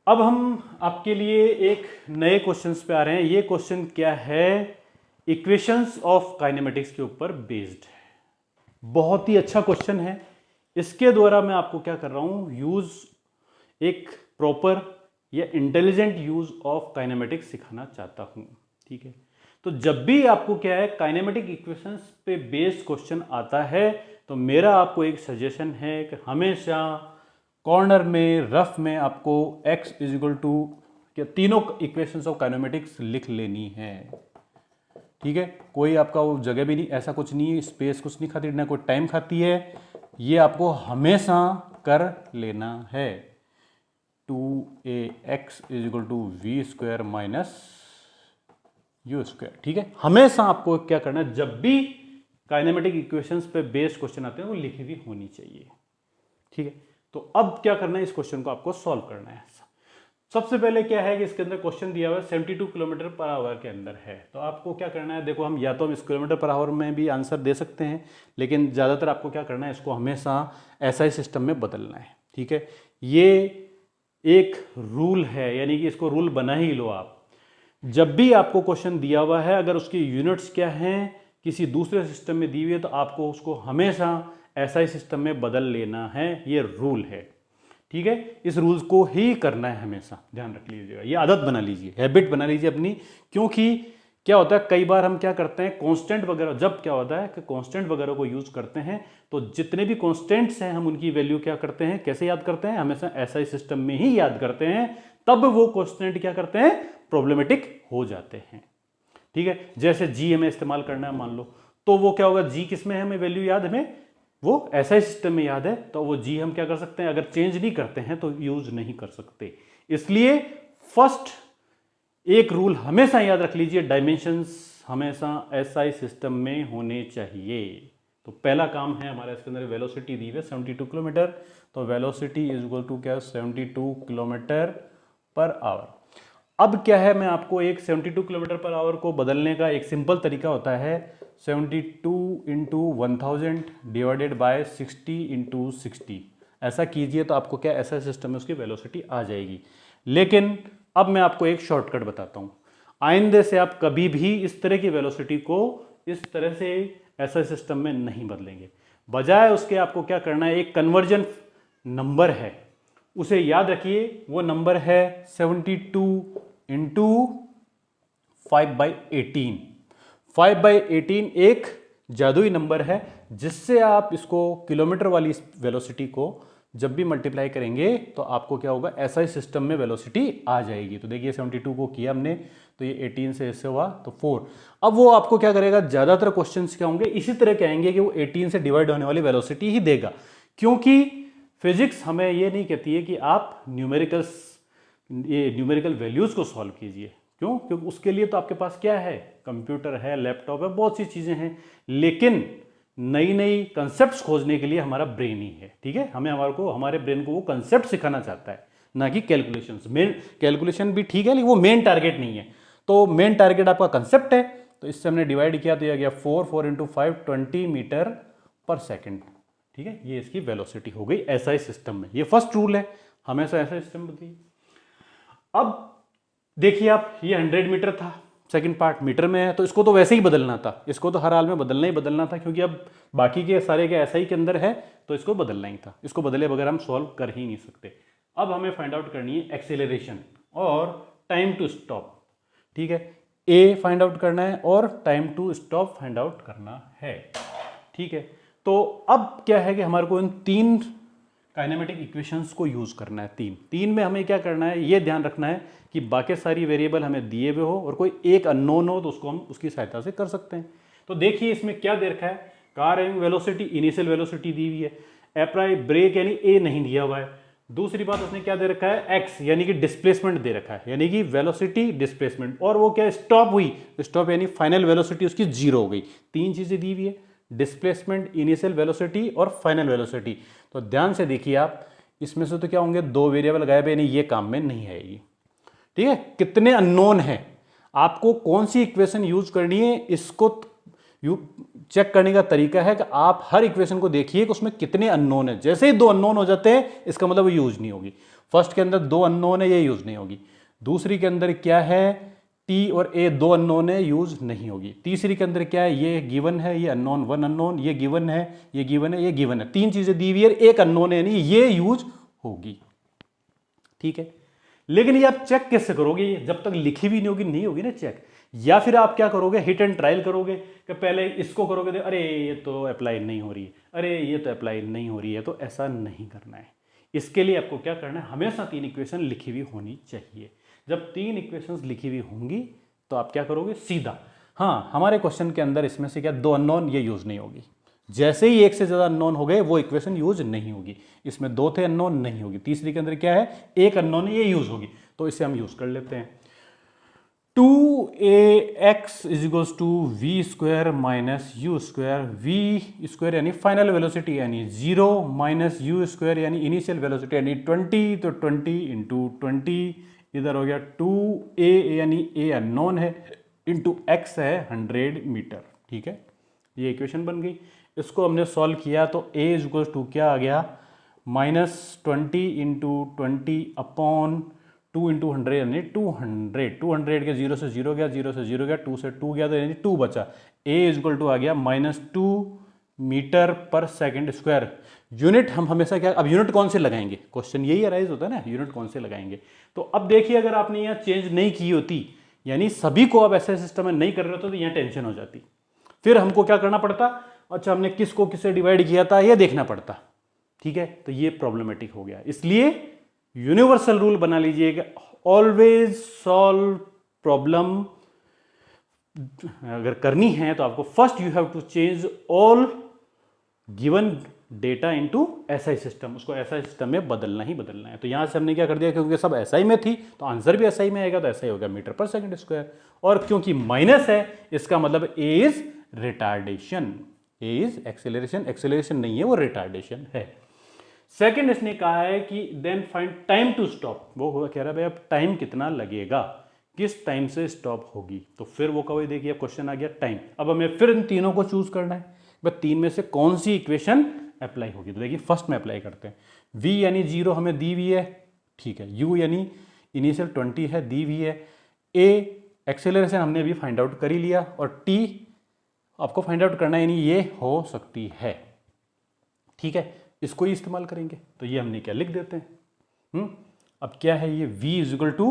अब हम आपके लिए एक नए क्वेश्चंस पे आ रहे हैं। ये क्वेश्चन क्या है, इक्वेशंस ऑफ काइनेमेटिक्स के ऊपर बेस्ड है। बहुत ही अच्छा क्वेश्चन है। इसके द्वारा मैं आपको क्या कर रहा हूं, यूज एक प्रॉपर या इंटेलिजेंट यूज ऑफ काइनेमेटिक्स सिखाना चाहता हूं, ठीक है। तो जब भी आपको क्या है, काइनेमेटिक इक्वेशंस पे बेस्ड क्वेश्चन आता है तो मेरा आपको एक सजेशन है कि हमेशा कॉर्नर में रफ में आपको x इज इक्वल टू क्या तीनों इक्वेशंस ऑफ काइनेमेटिक्स लिख लेनी है, ठीक है। कोई आपका वो जगह भी नहीं, ऐसा कुछ नहीं, स्पेस कुछ नहीं खाती, ना कोई टाइम खाती है, ये आपको हमेशा कर लेना है। 2ax is equal to V square minus U square, ठीक है। हमेशा आपको क्या करना है, जब भी काइनेमेटिक इक्वेशंस पे बेस्ड क्वेश्चन आते हैं वो लिखी हुई होनी चाहिए, ठीक है। तो अब क्या करना है, इस क्वेश्चन को आपको सॉल्व करना है। सबसे पहले क्या है कि इसके अंदर क्वेश्चन दिया हुआ है 72 किलोमीटर पर आवर के अंदर है। तो आपको क्या करना है, देखो हम या तो हम इस किलोमीटर पर आवर में भी आंसर दे सकते हैं, लेकिन ज़्यादातर आपको क्या करना है, इसको हमेशा SI सिस्टम में बदलना है, ठीक है। ये एक रूल है, यानी कि इसको रूल बना ही लो आप। जब भी आपको क्वेश्चन दिया हुआ है, अगर उसकी यूनिट्स क्या हैं, किसी दूसरे सिस्टम में दी हुई है, तो आपको उसको हमेशा SI सिस्टम में बदल लेना है। ये रूल है, ठीक है। इस रूल्स को ही करना है, हमेशा ध्यान रख लीजिएगा, ये आदत बना लीजिए, हैबिट बना लीजिए अपनी। क्योंकि क्या होता है, कई बार हम क्या करते हैं, कांस्टेंट वगैरह, जब क्या होता है कि कांस्टेंट वगैरह को यूज करते हैं तो जितने भी कांस्टेंट्स हैं हम उनकी वैल्यू क्या करते हैं, कैसे याद करते हैं, हमेशा SI सिस्टम में ही याद करते हैं। तब वो कांस्टेंट क्या करते हैं, प्रॉब्लमेटिक हो जाते हैं, ठीक है। जैसे जी हमें इस्तेमाल करना है मान लो, तो वो क्या होगा, जी किस में है, हमें वैल्यू याद, हमें वो SI सिस्टम में याद है, तो वो जी हम क्या कर सकते हैं, अगर चेंज नहीं करते हैं तो यूज नहीं कर सकते। इसलिए फर्स्ट एक रूल हमेशा याद रख लीजिए, डायमेंशंस हमेशा SI सिस्टम में होने चाहिए। तो पहला काम है हमारा, इसके अंदर वेलोसिटी दी है 72 किलोमीटर, तो वेलोसिटी इज इक्वल टू क्या, 72 किलोमीटर पर आवर। अब क्या है, मैं आपको एक 72 किलोमीटर पर आवर को बदलने का एक सिंपल तरीका होता है, 72 इंटू 1000 डिवाइडेड बाय 60 इंटू 60। ऐसा कीजिए तो आपको क्या SI सिस्टम में उसकी वेलोसिटी आ जाएगी। लेकिन अब मैं आपको एक शॉर्टकट बताता हूँ, आइंदे से आप कभी भी इस तरह की वेलोसिटी को इस तरह से SI सिस्टम में नहीं बदलेंगे। बजाय उसके आपको क्या करना है, एक कन्वर्जन नंबर है, उसे याद रखिए, वो नंबर है 72 इंटू 5/18। 5/18 एक जादुई नंबर है जिससे आप इसको किलोमीटर वाली वेलोसिटी को जब भी मल्टीप्लाई करेंगे तो आपको क्या होगा, ऐसा ही सिस्टम में वेलोसिटी आ जाएगी। तो देखिए 72 को किया हमने, तो ये 18 से इससे हुआ तो 4। अब वो आपको क्या करेगा, ज़्यादातर क्वेश्चंस क्या होंगे इसी तरह के आएंगे कि वो 18 से डिवाइड होने वाली वेलोसिटी ही देगा, क्योंकि फिजिक्स हमें ये नहीं कहती है कि आप न्यूमेरिकल वैल्यूज़ को सॉल्व कीजिए। क्यों? क्योंकि उसके लिए तो आपके पास क्या है, कंप्यूटर है, लैपटॉप है, बहुत सी चीज़ें हैं, लेकिन नई नई कंसेप्ट्स खोजने के लिए हमारा ब्रेन ही है। ठीक है, हमारे ब्रेन को वो कंसेप्ट सिखाना चाहता है, ना कि कैलकुलेशंस। मेन कैलकुलेशन भी ठीक है लेकिन वो मेन टारगेट नहीं है। तो मेन टारगेट आपका कंसेप्ट है, तो इससे हमने डिवाइड किया तो यह गया 4 इंटू 5 20 मीटर पर सेकेंड। ठीक है, ये इसकी वेलोसिटी हो गई ऐसा ही सिस्टम में। ये फर्स्ट रूल है, हमेशा ऐसा सिस्टम बताइए। अब देखिए आप, ये 100 मीटर था, सेकंड पार्ट मीटर में है, तो इसको तो वैसे ही बदलना था, इसको तो हर हाल में बदलना ही बदलना था, क्योंकि अब बाकी के सारे के ऐसा ही के अंदर है तो इसको बदलना ही था। इसको बदले बगैर हम सॉल्व कर ही नहीं सकते। अब हमें फाइंड आउट करनी है एक्सेलरेशन और टाइम टू स्टॉप। ठीक है, ए फाइंड आउट करना है और time to stop find out करना है। ठीक है, तो अब क्या है कि हमारे को इन 3 काइनेमेटिक इक्वेशंस को यूज करना है। तीन में हमें क्या करना है, ये ध्यान रखना है कि बाकी सारी वेरिएबल हमें दिए हुए हो और कोई एक अननोन हो तो उसको हम उसकी सहायता से कर सकते हैं। तो देखिए इसमें क्या दे रखा है, car and velocity, initial velocity दी हुई है, एप्राई ब्रेक यानी ए नहीं दिया हुआ है। दूसरी बात उसने क्या दे रखा है, एक्स यानी कि डिस्प्लेसमेंट दे रखा है, यानी कि वेलोसिटी डिस्प्लेसमेंट, और वो क्या स्टॉप हुई, स्टॉप यानी फाइनल वेलोसिटी उसकी 0 हो गई। 3 चीजें दी हुई है, डिस्प्लेसमेंट, इनिशियल वेलोसिटी और फाइनल वेलोसिटी। तो ध्यान से देखिए आप, इसमें से तो क्या होंगे, 2 वेरिएबल गायब है, यानी ये काम में नहीं आएगी। ठीक है, कितने अननोन है, आपको कौन सी इक्वेशन यूज करनी है, इसको चेक करने का तरीका है कि आप हर इक्वेशन को देखिए कि उसमें कितने अननोन है। जैसे ही 2 अननोन हो जाते हैं इसका मतलब वो यूज नहीं होगी। फर्स्ट के अंदर 2 अननोन है, ये यूज नहीं होगी। दूसरी के अंदर क्या है, टी और ए 2 अननोन है, यूज नहीं होगी। तीसरी के अंदर क्या है, ये गिवन है, ये अननोन 1 अननोन, ये गिवन है, ये गिवन है, ये गिवन है। 3 चीजें दी हुई है, एक अननोन है, यानी ये यूज होगी। ठीक है, लेकिन ये आप चेक कैसे करोगे, जब तक लिखी भी नहीं होगी ना चेक। या फिर आप क्या करोगे, हिट एंड ट्रायल करोगे कि पहले इसको करोगे तो अरे ये तो अप्लाई नहीं हो रही है, अरे ये तो अप्लाई नहीं हो रही है। तो ऐसा नहीं करना है। इसके लिए आपको क्या करना है, हमेशा 3 इक्वेशन लिखी हुई होनी चाहिए। जब 3 इक्वेशंस लिखी हुई होंगी तो आप क्या करोगे, सीधा, हाँ हमारे क्वेश्चन के अंदर इसमें से क्या 2 अननोन, ये यूज नहीं होगी। जैसे ही 1 से ज्यादा अननोन हो गए वो इक्वेशन यूज नहीं होगी। इसमें 2 थे अननोन, नहीं होगी। तीसरी के अंदर क्या है, 1 अननोन है, ये यूज होगी। तो इसे हम यूज कर लेते हैं। 2ax is equals to V square minus U square, V square यानी फाइनल वेलोसिटी यानी 0 माइनस यू स्क्वायर यानी इनिशियल वेलोसिटी यानी 20, तो 20 इंटू 20 इधर हो गया 2a यानी a अननोन है इंटू x है 100 मीटर। ठीक है, ये इक्वेशन बन गई। इसको हमने सॉल्व किया तो a इजिकल्स टू क्या आ गया, -20 इंटू 20 अपॉन 2 इंटू 100 यानी 200 के 0 से 0 गया, 0 से 0 गया, 2 से 2 गया, तो यानी 2 बचा। a इजक्वल टू आ गया -2 metre per second square. Unit हम हमेशा क्या, अब यूनिट कौन से लगाएंगे, क्वेश्चन यही अराइज होता है ना, यूनिट कौन से लगाएंगे। तो अब देखिए अगर आपने यहाँ चेंज नहीं की होती, यानी सभी को अब ऐसे सिस्टम में नहीं कर रहे होते, तो यहाँ टेंशन हो जाती। फिर हमको क्या करना पड़ता, अच्छा हमने किसको किससे डिवाइड किया था यह देखना पड़ता। ठीक है, तो ये प्रॉब्लमेटिक हो गया। इसलिए यूनिवर्सल रूल बना लीजिएगा, ऑलवेज सॉल्व प्रॉब्लम अगर करनी है तो आपको first you have to change all given data into SI system, उसको एसआई सिस्टम में बदलना ही बदलना है। तो यहां से हमने क्या कर दिया, क्योंकि सब एसआई में थी तो आंसर भी एसआई में आएगा, तो एसआई होगा मीटर पर सेकंड स्क्वायर। और क्योंकि माइनस है इसका मतलब A is retardation, A is acceleration, acceleration नहीं है वो रिटार्डेशन है। सेकंड इसने कहा है कि then find time to stop, वो कह रहा है भाई अब टाइम कितना लगेगा, किस टाइम से स्टॉप होगी। तो फिर वो कहो, देखिए क्वेश्चन आ गया टाइम। अब हमें फिर इन तीनों को चूज करना है, बस 3 में से कौन सी इक्वेशन अप्लाई होगी। तो देखिए फर्स्ट में अप्लाई करते हैं। v यानी 0 हमें दी हुई है, ठीक है। u यानी इनिशियल 20 है, दी हुई है। a एक्सेलरेशन हमने अभी फाइंड आउट कर ही लिया, और t आपको फाइंड आउट करना है, यानी ये हो सकती है। ठीक है, इसको ही इस्तेमाल करेंगे। तो ये हमने क्या लिख देते हैं, अब क्या है ये v is equal to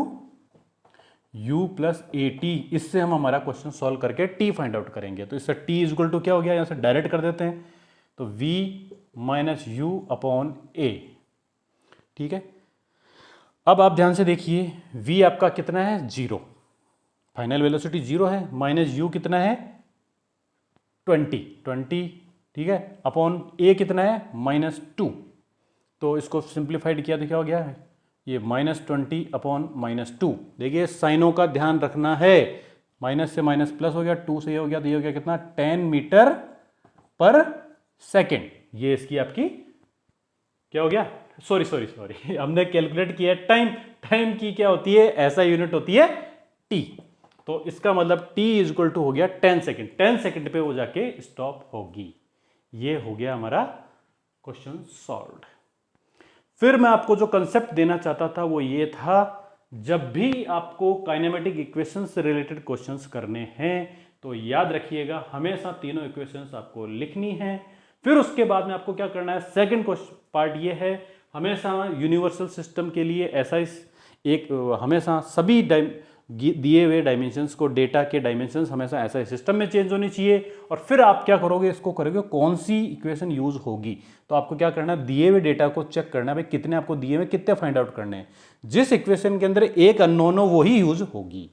u plus A T, इससे हम हमारा क्वेश्चन सॉल्व करके t फाइंड आउट करेंगे। तो इससे t इज इक्वल टू क्या हो गया, यहाँ से डायरेक्ट कर देते हैं, तो v माइनस यू अपॉन ए। ठीक है, अब आप ध्यान से देखिए, v आपका कितना है 0, फाइनल वेलोसिटी 0 है, माइनस u कितना है 20, ठीक है, अपॉन a कितना है -2। तो इसको सिंप्लीफाइड किया तो क्या हो गया है ये -20 अपॉन -2। देखिए साइनों का ध्यान रखना है, माइनस से माइनस प्लस हो गया, 2 से ये हो गया, तो ये हो गया कितना 10 मीटर पर सेकेंड। ये इसकी आपकी क्या हो गया, सॉरी हमने कैलकुलेट किया टाइम की क्या होती है, ऐसा यूनिट होती है t। तो इसका मतलब t इज इक्वल टू हो गया 10 सेकेंड, 10 सेकेंड पे वो जाके स्टॉप होगी। ये हो गया हमारा क्वेश्चन सॉल्व्ड। फिर मैं आपको जो कंसेप्ट देना चाहता था वो ये था, जब भी आपको काइनेमेटिक इक्वेशन से रिलेटेड क्वेश्चंस करने हैं तो याद रखिएगा हमेशा तीनों इक्वेशंस आपको लिखनी है। फिर उसके बाद में आपको क्या करना है, सेकंड क्वेश्चन पार्ट ये है, हमेशा यूनिवर्सल सिस्टम के लिए ऐसा एक हमेशा सभी दिए हुए डायमेंशंस को, डेटा के डायमेंशंस हमेशा ऐसा सिस्टम में चेंज होनी चाहिए। और फिर आप क्या करोगे, इसको करोगे कौन सी इक्वेशन यूज होगी। तो आपको क्या करना है, दिए हुए डेटा को चेक करना है, भाई कितने आपको दिए हुए, कितने फाइंड आउट करने हैं। जिस इक्वेशन के अंदर एक अननोन हो वही यूज होगी,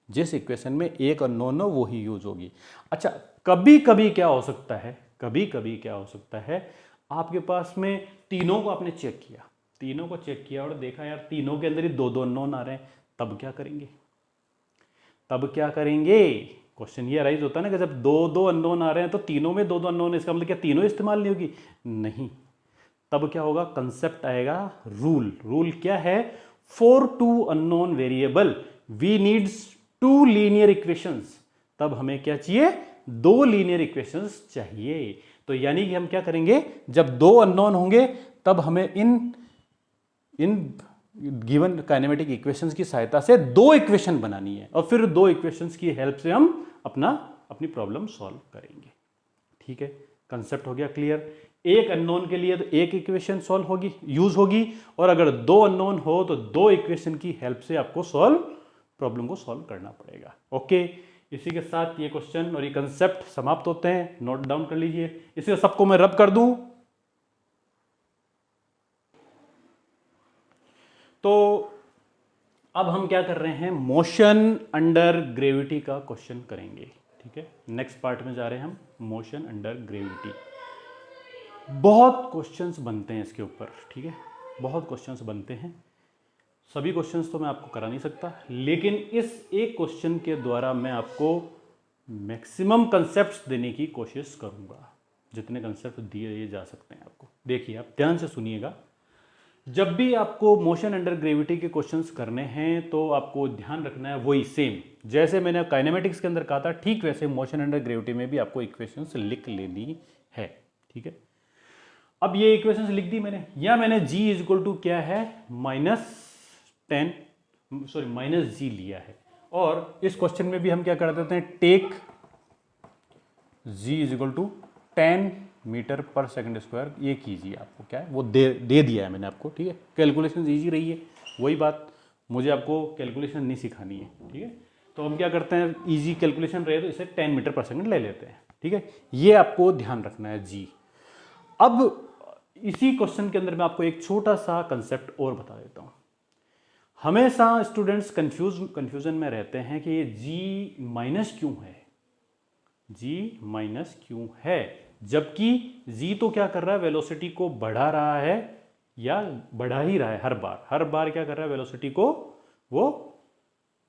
जिस इक्वेशन में एक अननोन हो वही यूज होगी। अच्छा, कभी कभी क्या हो सकता है, कभी कभी क्या हो सकता है, आपके पास में तीनों को आपने चेक किया, तीनों को चेक किया और देखा यार तीनों के अंदर ही दो दो अननोन आ रहे हैं, तब क्या करेंगे, तब क्या करेंगे। क्वेश्चन ये राइज होता है ना कि जब दो दो अननोन आ रहे हैं तो तीनों में दो दो अननोन, इसका मतलब क्या तीनों इस्तेमाल नहीं होगी, नहीं। तब क्या होगा, कंसेप्ट आएगा रूल क्या है, for two unknown variable we needs two linear equations. तब हमें क्या चाहिए, दो लीनियर इक्वेशंस चाहिए। तो यानी कि हम क्या करेंगे, जब दो अननोन होंगे तब हमें इन गिवन काइनेमेटिक इक्वेशंस की सहायता से दो इक्वेशन बनानी है और फिर दो इक्वेशंस की हेल्प से हम अपनी प्रॉब्लम सॉल्व करेंगे। ठीक है, कंसेप्ट हो गया क्लियर। एक अननोन के लिए तो एक इक्वेशन सॉल्व होगी, यूज होगी, और अगर दो अननोन हो तो दो इक्वेशन की हेल्प से आपको प्रॉब्लम को सॉल्व करना पड़ेगा। ओके, इसी के साथ ये क्वेश्चन और ये कंसेप्ट समाप्त होते हैं, नोट डाउन कर लीजिए। इसे सबको मैं रब कर दूं तो अब हम क्या कर रहे हैं, मोशन अंडर ग्रेविटी का क्वेश्चन करेंगे। ठीक है, नेक्स्ट पार्ट में जा रहे हैं हम, मोशन अंडर ग्रेविटी। बहुत क्वेश्चंस बनते हैं इसके ऊपर, ठीक है, बहुत क्वेश्चंस बनते हैं। सभी क्वेश्चंस तो मैं आपको करा नहीं सकता, लेकिन इस एक क्वेश्चन के द्वारा मैं आपको मैक्सिमम कंसेप्ट्स देने की कोशिश करूंगा, जितने कंसेप्ट दिए जा सकते हैं आपको। देखिए, आप ध्यान से सुनिएगा, जब भी आपको मोशन अंडर ग्रेविटी के क्वेश्चंस करने हैं तो आपको ध्यान रखना है वही सेम, जैसे मैंने काइनेमेटिक्स के अंदर कहा था, ठीक वैसे मोशन अंडर ग्रेविटी में भी आपको इक्वेशंस लिख लेनी है। ठीक है, अब ये इक्वेशंस लिख दी मैंने, या मैंने g इज इक्वल टू क्या है माइनस जी लिया है। और इस क्वेश्चन में भी हम क्या कर देते हैं, take g is equal to 10 metre per second square. ये कीजिए, आपको क्या है वो दे दिया है मैंने आपको। ठीक है, कैलकुलेशन ईजी रही है, वही बात, मुझे आपको कैलकुलेशन नहीं सिखानी है। ठीक है, तो हम क्या करते हैं, इजी कैलकुलेशन रहे तो इसे 10 मीटर पर सेकंड ले लेते हैं। ठीक है, ये आपको ध्यान रखना है जी। अब इसी क्वेश्चन के अंदर मैं आपको एक छोटा सा कंसेप्ट और बता देता हूं। हमेशा स्टूडेंट्स कंफ्यूजन में रहते हैं कि ये जी माइनस क्यों है, जी माइनस क्यों है, जबकि जी तो क्या कर रहा है, वेलोसिटी को बढ़ा रहा है या बढ़ा ही रहा है, हर बार क्या कर रहा है, वेलोसिटी को वो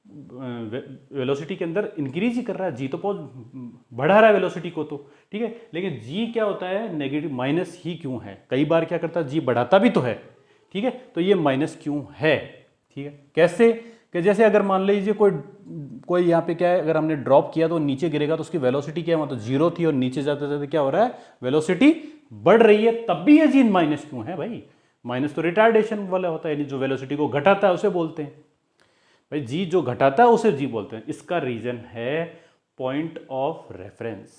वेलोसिटी के अंदर इंक्रीज ही कर रहा है, जी तो बढ़ा रहा है वेलोसिटी को तो। ठीक है, लेकिन जी क्या होता है, नेगेटिव माइनस ही क्यों है, कई बार क्या करता है जी बढ़ाता भी तो है। ठीक है, तो ये माइनस क्यों है। ठीक है, कैसे कि जैसे अगर मान लीजिए कोई यहाँ पे क्या है, अगर हमने ड्रॉप किया तो नीचे गिरेगा तो उसकी वेलोसिटी क्या है, मतलब जीरो थी और नीचे जाते जाते क्या हो रहा है, वेलोसिटी बढ़ रही है, तब भी ये जी माइनस क्यों है भाई। माइनस तो रिटार्डेशन वाला होता है, यानी जो वेलोसिटी को घटाता है उसे बोलते हैं भाई, जी जो घटाता है उसे जी बोलते हैं। इसका रीजन है पॉइंट ऑफ रेफरेंस।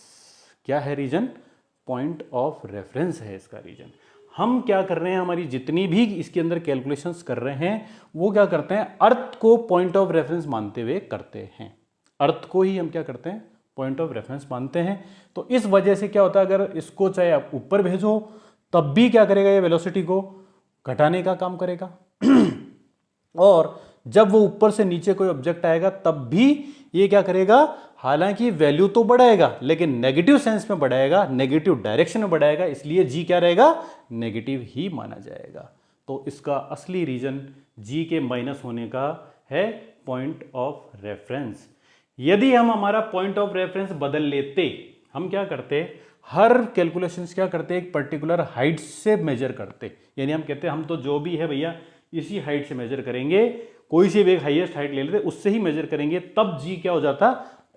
क्या है रीजन, पॉइंट ऑफ रेफरेंस है इसका रीजन। हम क्या कर रहे हैं, हमारी जितनी भी इसके अंदर कैलकुलेशंस कर रहे हैं वो क्या करते हैं, अर्थ को पॉइंट ऑफ रेफरेंस मानते हुए करते हैं। अर्थ को ही हम क्या करते हैं, पॉइंट ऑफ रेफरेंस मानते हैं। तो इस वजह से क्या होता है, अगर इसको चाहे आप ऊपर भेजो तब भी क्या करेगा, ये वेलोसिटी को घटाने का काम करेगा और जब वो ऊपर से नीचे कोई ऑब्जेक्ट आएगा तब भी ये क्या करेगा, हालांकि वैल्यू तो बढ़ाएगा लेकिन नेगेटिव सेंस में बढ़ाएगा, नेगेटिव डायरेक्शन में बढ़ाएगा, इसलिए जी क्या रहेगा, नेगेटिव ही माना जाएगा। तो इसका असली रीजन जी के माइनस होने का है पॉइंट ऑफ रेफरेंस। यदि हम हमारा पॉइंट ऑफ रेफरेंस बदल लेते, हम क्या करते, हर कैलकुलेशंस क्या करते, एक पर्टिकुलर हाइट से मेजर करते, यानी हम कहते हैं हम तो जो भी है भैया इसी हाइट से मेजर करेंगे, कोई सी भी एक हाईएस्ट हाइट ले लेते उससे ही मेजर करेंगे, तब जी क्या हो जाता,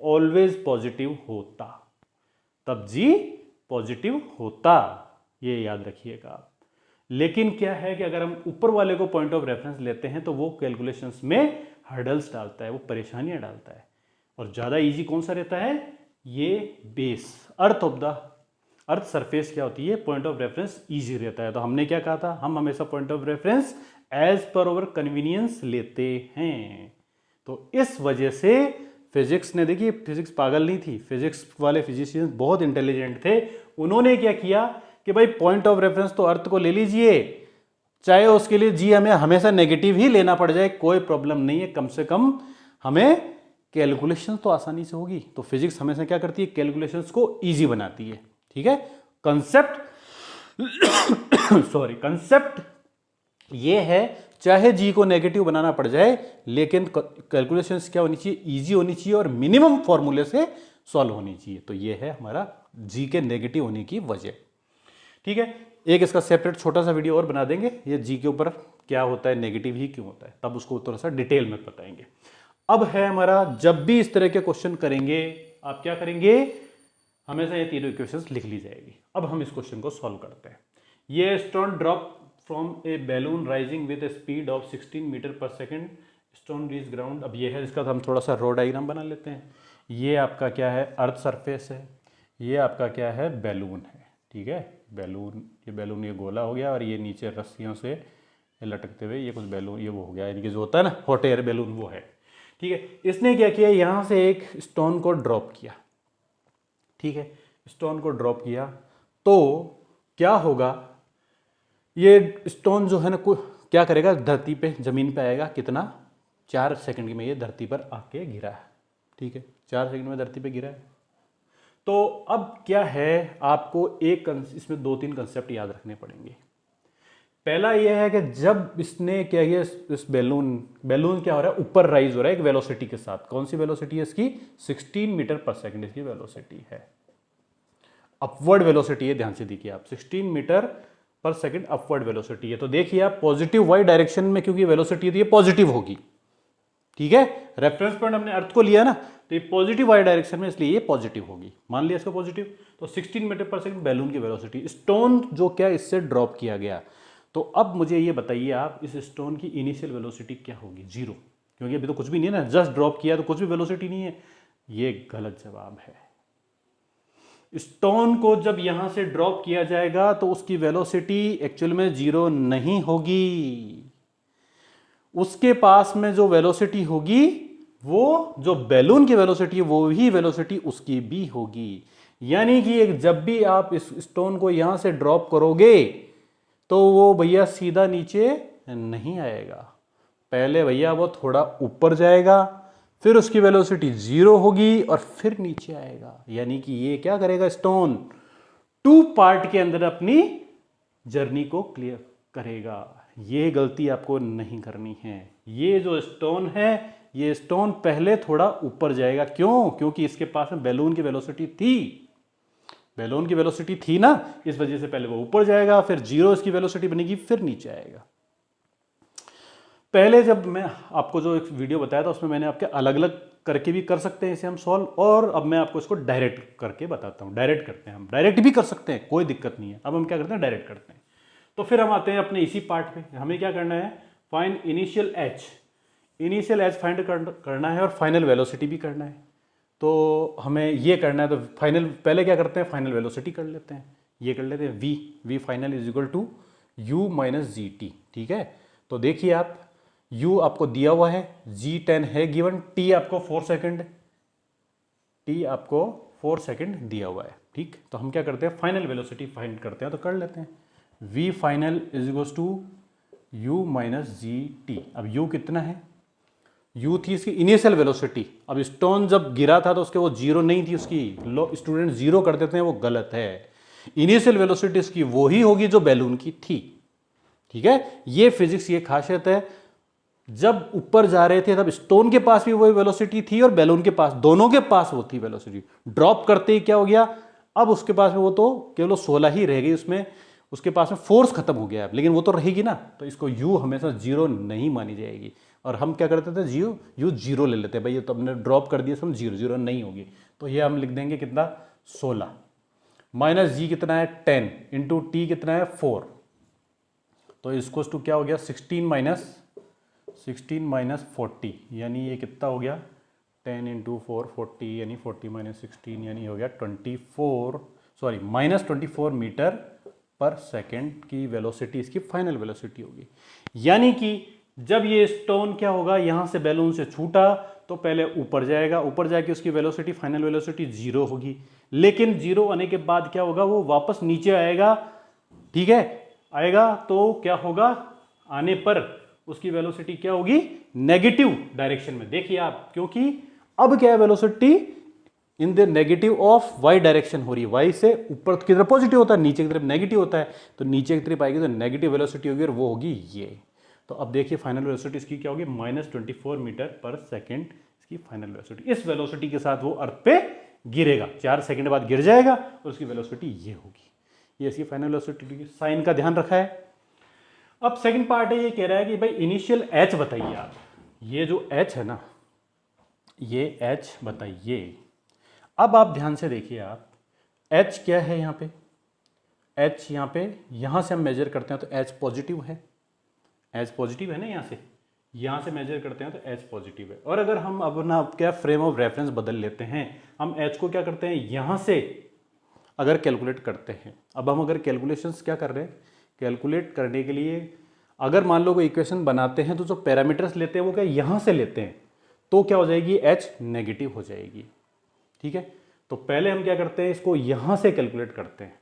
ऑलवेज पॉजिटिव होता, तब जी पॉजिटिव होता, ये याद रखिएगा आप। लेकिन क्या है कि अगर हम ऊपर वाले को पॉइंट ऑफ रेफरेंस लेते हैं तो वो कैलकुलेशंस में हर्डल्स डालता है, वो परेशानियां डालता है, और ज़्यादा इजी कौन सा रहता है, ये base, earth of the earth surface क्या होती है, पॉइंट ऑफ रेफरेंस इजी रहता है। तो हमने क्या कहा था, हम हमेशा point of reference as per over convenience लेते हैं। तो इस वजह से फिजिक्स ने, देखिए फिजिक्स पागल नहीं थी, फिजिक्स वाले फिजिशियंस बहुत इंटेलिजेंट थे, उन्होंने क्या किया कि भाई पॉइंट ऑफ रेफरेंस तो अर्थ को ले लीजिए, चाहे उसके लिए जी हमें हमेशा नेगेटिव ही लेना पड़ जाए कोई प्रॉब्लम नहीं है, कम से कम हमें कैलकुलेशन तो आसानी से होगी। तो फिजिक्स हमेशा क्या करती है, कैलकुलेशंस को इजी बनाती है, ठीक है। कंसेप्ट सॉरी, कंसेप्ट ये है, चाहे जी को नेगेटिव बनाना पड़ जाए लेकिन कैलकुलेशंस क्या होनी चाहिए, इजी होनी चाहिए और मिनिमम फॉर्मूले से सॉल्व होनी चाहिए। तो ये है हमारा जी के नेगेटिव होने की वजह, ठीक है। एक इसका सेपरेट छोटा सा वीडियो और बना देंगे, ये जी के ऊपर क्या होता है, नेगेटिव ही क्यों होता है, तब उसको थोड़ा सा डिटेल में बताएंगे। अब है हमारा, जब भी इस तरह के क्वेश्चन करेंगे आप क्या करेंगे, हमेशा ये तीनों इक्वेशंस लिख ली जाएगी। अब हम इस क्वेश्चन को सॉल्व करते हैं। ये stone drop from a balloon rising with a speed of 16 metre per second, stone reach ground. अब ये है, इसका हम थोड़ा सा रो डायग्राम बना लेते हैं। ये आपका क्या है, अर्थ सरफेस है, ये आपका क्या है, बैलून है, ठीक है। बैलून ये गोला हो गया और ये नीचे रस्सियों से लटकते हुए ये कुछ बैलून, ये वो हो गया, यानी कि जो होता है ना हॉट एयर बैलून, वो है, ठीक है। इसने क्या किया, यहाँ से एक स्टोन को ड्रॉप किया, ठीक है, स्टोन को ड्रॉप किया तो क्या होगा, ये स्टोन जो है ना क्या करेगा, धरती पे, जमीन पे आएगा, कितना, 4 सेकंड में ये धरती पर आके गिरा है, ठीक है, 4 सेकंड में धरती पे गिरा है। तो अब क्या है, आपको इसमें 2-3 कंसेप्ट याद रखने पड़ेंगे। पहला यह है कि जब इसने क्या किया, इस बैलून क्या हो रहा है, ऊपर राइज हो रहा है एक वेलोसिटी के साथ। कौन सी वेलोसिटी है इसकी, 16 मीटर पर सेकंड इसकी वेलोसिटी है, अपवर्ड वेलोसिटी है, ध्यान से देखिए आप, 16 metre per second upward velocity है। तो देखिए आप पॉजिटिव वाई डायरेक्शन में, क्योंकि वेलोसिटी है तो ये पॉजिटिव होगी, ठीक है। रेफरेंस पॉइंट हमने अर्थ को लिया ना, तो ये पॉजिटिव वाई डायरेक्शन में, इसलिए ये पॉजिटिव होगी, मान लिया इसको पॉजिटिव। तो 16 मीटर पर सेकंड बैलून की वेलोसिटी, स्टोन जो क्या इससे ड्रॉप किया गया। तो अब मुझे ये बताइए आप, इस स्टोन की इनिशियल वेलोसिटी क्या होगी, 0, क्योंकि अभी तो कुछ भी नहीं है ना, जस्ट ड्रॉप किया तो कुछ भी वेलोसिटी नहीं है। ये गलत जवाब है। स्टोन को जब यहां से ड्रॉप किया जाएगा तो उसकी वेलोसिटी एक्चुअल में 0 नहीं होगी, उसके पास में जो वेलोसिटी होगी, वो जो बैलून की वेलोसिटी है वो ही वेलोसिटी उसकी भी होगी। यानी कि जब भी आप इस स्टोन को यहां से ड्रॉप करोगे तो वो भैया सीधा नीचे नहीं आएगा, पहले भैया वो थोड़ा ऊपर जाएगा, फिर उसकी वेलोसिटी 0 होगी और फिर नीचे आएगा। यानी कि ये क्या करेगा, स्टोन 2 पार्ट के अंदर अपनी जर्नी को क्लियर करेगा। ये गलती आपको नहीं करनी है। ये जो स्टोन है, ये स्टोन पहले थोड़ा ऊपर जाएगा, क्यों, क्योंकि इसके पास में बैलून की वेलोसिटी थी ना, इस वजह से पहले वो ऊपर जाएगा, फिर 0 इसकी वेलोसिटी बनेगी, फिर नीचे आएगा। पहले जब मैं आपको जो एक वीडियो बताया था उसमें मैंने आपके अलग अलग करके भी कर सकते हैं इसे हम सॉल्व, और अब मैं आपको इसको डायरेक्ट करके बताता हूं। डायरेक्ट करते हैं हम, डायरेक्ट भी कर सकते हैं, कोई दिक्कत नहीं है। अब हम क्या करते हैं, डायरेक्ट करते हैं। तो फिर हम आते हैं अपने इसी पार्ट पे, हमें क्या करना है, फाइंड इनिशियल एच फाइंड करना है और फाइनल वेलोसिटी भी करना है। तो हमें ये करना है, तो फाइनल पहले क्या करते हैं, फाइनल वेलोसिटी कर लेते हैं, ये कर लेते हैं, V final is equal to u minus G T. ठीक है, तो देखिए आप u आपको दिया हुआ है, g10 है गिवन, t आपको 4 सेकंड, t आपको 4 सेकंड दिया हुआ है। ठीक, तो हम क्या करते हैं, फाइनल वेलोसिटी फाइंड करते हैं, तो कर लेते हैं। v final is equals to u minus G T. अब u कितना है, u थी इसकी इनिशियल वेलोसिटी। अब स्टोन जब गिरा था तो उसके वो जीरो नहीं थी उसकी, स्टूडेंट जीरो कर देते हैं, वो गलत है। इनिशियल वेलोसिटी इसकी वो ही होगी जो बैलून की थी। ठीक है, ये फिजिक्स ये खासियत है, जब ऊपर जा रहे थे तब स्टोन के पास भी वही वेलोसिटी थी और बैलून के पास, दोनों के पास वो थी वेलोसिटी। ड्रॉप करते ही क्या हो गया, अब उसके पास में वो तो केवल 16 ही रह गई, उसमें उसके पास में फोर्स खत्म हो गया है, लेकिन वो तो रहेगी ना, तो इसको u हमेशा जीरो नहीं मानी जाएगी। और हम क्या करते थे, यू जीरो ले लेते हैं, भाई ये तो हमने ड्रॉप कर दिया, हम जीरो जीरो नहीं होगी, तो ये हम लिख देंगे कितना 16 माइनस जी कितना है 10 इंटू टी कितना है 4, तो इसको टू क्या हो गया 16 माइनस 40, यानी ये कितना हो गया 10 इंटू 4 40, यानी 40 माइनस 16 यानी हो गया 24 मीटर पर सेकेंड की वेलोसिटी इसकी फाइनल वेलोसिटी होगी। यानी कि जब ये स्टोन क्या होगा, यहां से बैलून से छूटा तो पहले ऊपर जाएगा, ऊपर जाके उसकी वेलोसिटी फाइनल वेलोसिटी जीरो होगी, लेकिन जीरो आने के बाद क्या होगा, वो वापस नीचे आएगा। ठीक है, आएगा तो क्या होगा, आने पर उसकी वेलोसिटी क्या होगी, नेगेटिव डायरेक्शन में। देखिए आप, क्योंकि अब क्या है, velocity in the negative of Y direction हो रही है, वाई से ऊपर की तरफ पॉजिटिव होता है, नीचे की तरफ नेगेटिव होता है, तो नीचे की तरफ आएगी तो नेगेटिव वेलोसिटी होगी और वो होगी ये। तो अब देखिए फाइनल वेलोसिटी इसकी क्या होगी, -24 मीटर पर सेकेंड इसकी फाइनल वेलोसिटी। इस वेलोसिटी के साथ वो अर्थ पे गिरेगा, 4 सेकंड बाद गिर जाएगा और उसकी वेलोसिटी ये होगी, ये इसकी फाइनल वेलोसिटी। साइन का ध्यान रखा है। अब सेकंड पार्ट है, ये कह रहा है कि भाई इनिशियल एच बताइए आप, ये जो एच है ना, ये एच बताइए। अब आप ध्यान से देखिए आप, एच क्या है यहाँ पे, एच यहाँ पे, यहाँ से हम मेजर करते हैं तो एच पॉजिटिव है, एच पॉजिटिव है ना, यहाँ से मेजर करते हैं तो एच पॉजिटिव है। और अगर हम अब ना क्या फ्रेम ऑफ रेफरेंस बदल लेते हैं, हम एच को क्या करते हैं, यहाँ से अगर कैलकुलेट करते हैं, अब हम अगर कैलकुलेशंस क्या कर रहे हैं, कैलकुलेट करने के लिए अगर मान लो कोई इक्वेशन बनाते हैं तो जो पैरामीटर्स लेते हैं वो क्या यहाँ से लेते हैं, तो क्या हो जाएगी, एच नेगेटिव हो जाएगी। ठीक है, तो पहले हम क्या करते हैं, इसको यहाँ से कैलकुलेट करते हैं,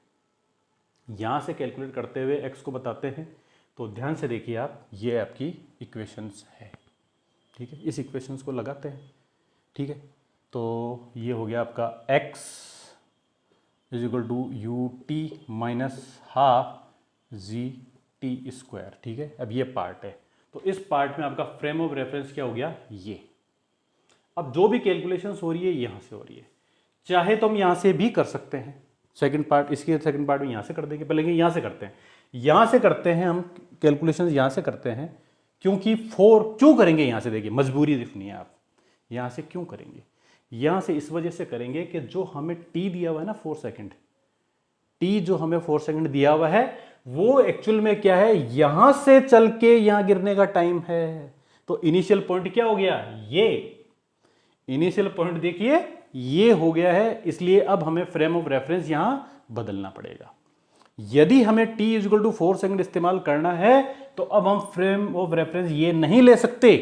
यहाँ से कैलकुलेट करते हुए एक्स को बताते हैं। तो ध्यान से देखिए आप, ये आपकी इक्वेशंस है। ठीक है, इस इक्वेशंस को लगाते हैं। ठीक है, तो ये हो गया आपका x is equal to U T minus half G T square. ठीक है, अब ये पार्ट है, तो इस पार्ट में आपका फ्रेम ऑफ रेफरेंस क्या हो गया, ये। अब जो भी कैलकुलेशंस हो रही है यहाँ से हो रही है, चाहे तो हम यहाँ से भी कर सकते हैं, सेकंड पार्ट, इसके सेकंड पार्ट में यहाँ से कर देंगे, पहले यहाँ से करते हैं, यहाँ से करते हैं हम कैलकुलेशंस, यहाँ से करते हैं, क्योंकि 4 क्यों करेंगे यहाँ से, देखिए मजबूरी दिखनी है आप, यहाँ से क्यों करेंगे, यहाँ से इस वजह से करेंगे कि जो हमें टी दिया हुआ है ना 4 सेकंड, टी जो हमें 4 सेकंड दिया हुआ है वो एक्चुअल में क्या है, यहां से चल के यहां गिरने का टाइम है। तो इनिशियल पॉइंट क्या हो गया, ये इनिशियल पॉइंट देखिए ये हो गया है, इसलिए अब हमें फ्रेम ऑफ रेफरेंस यहां बदलना पड़ेगा। यदि हमें t इक्वल टू 4 सेकंड इस्तेमाल करना है तो अब हम फ्रेम ऑफ रेफरेंस ये नहीं ले सकते,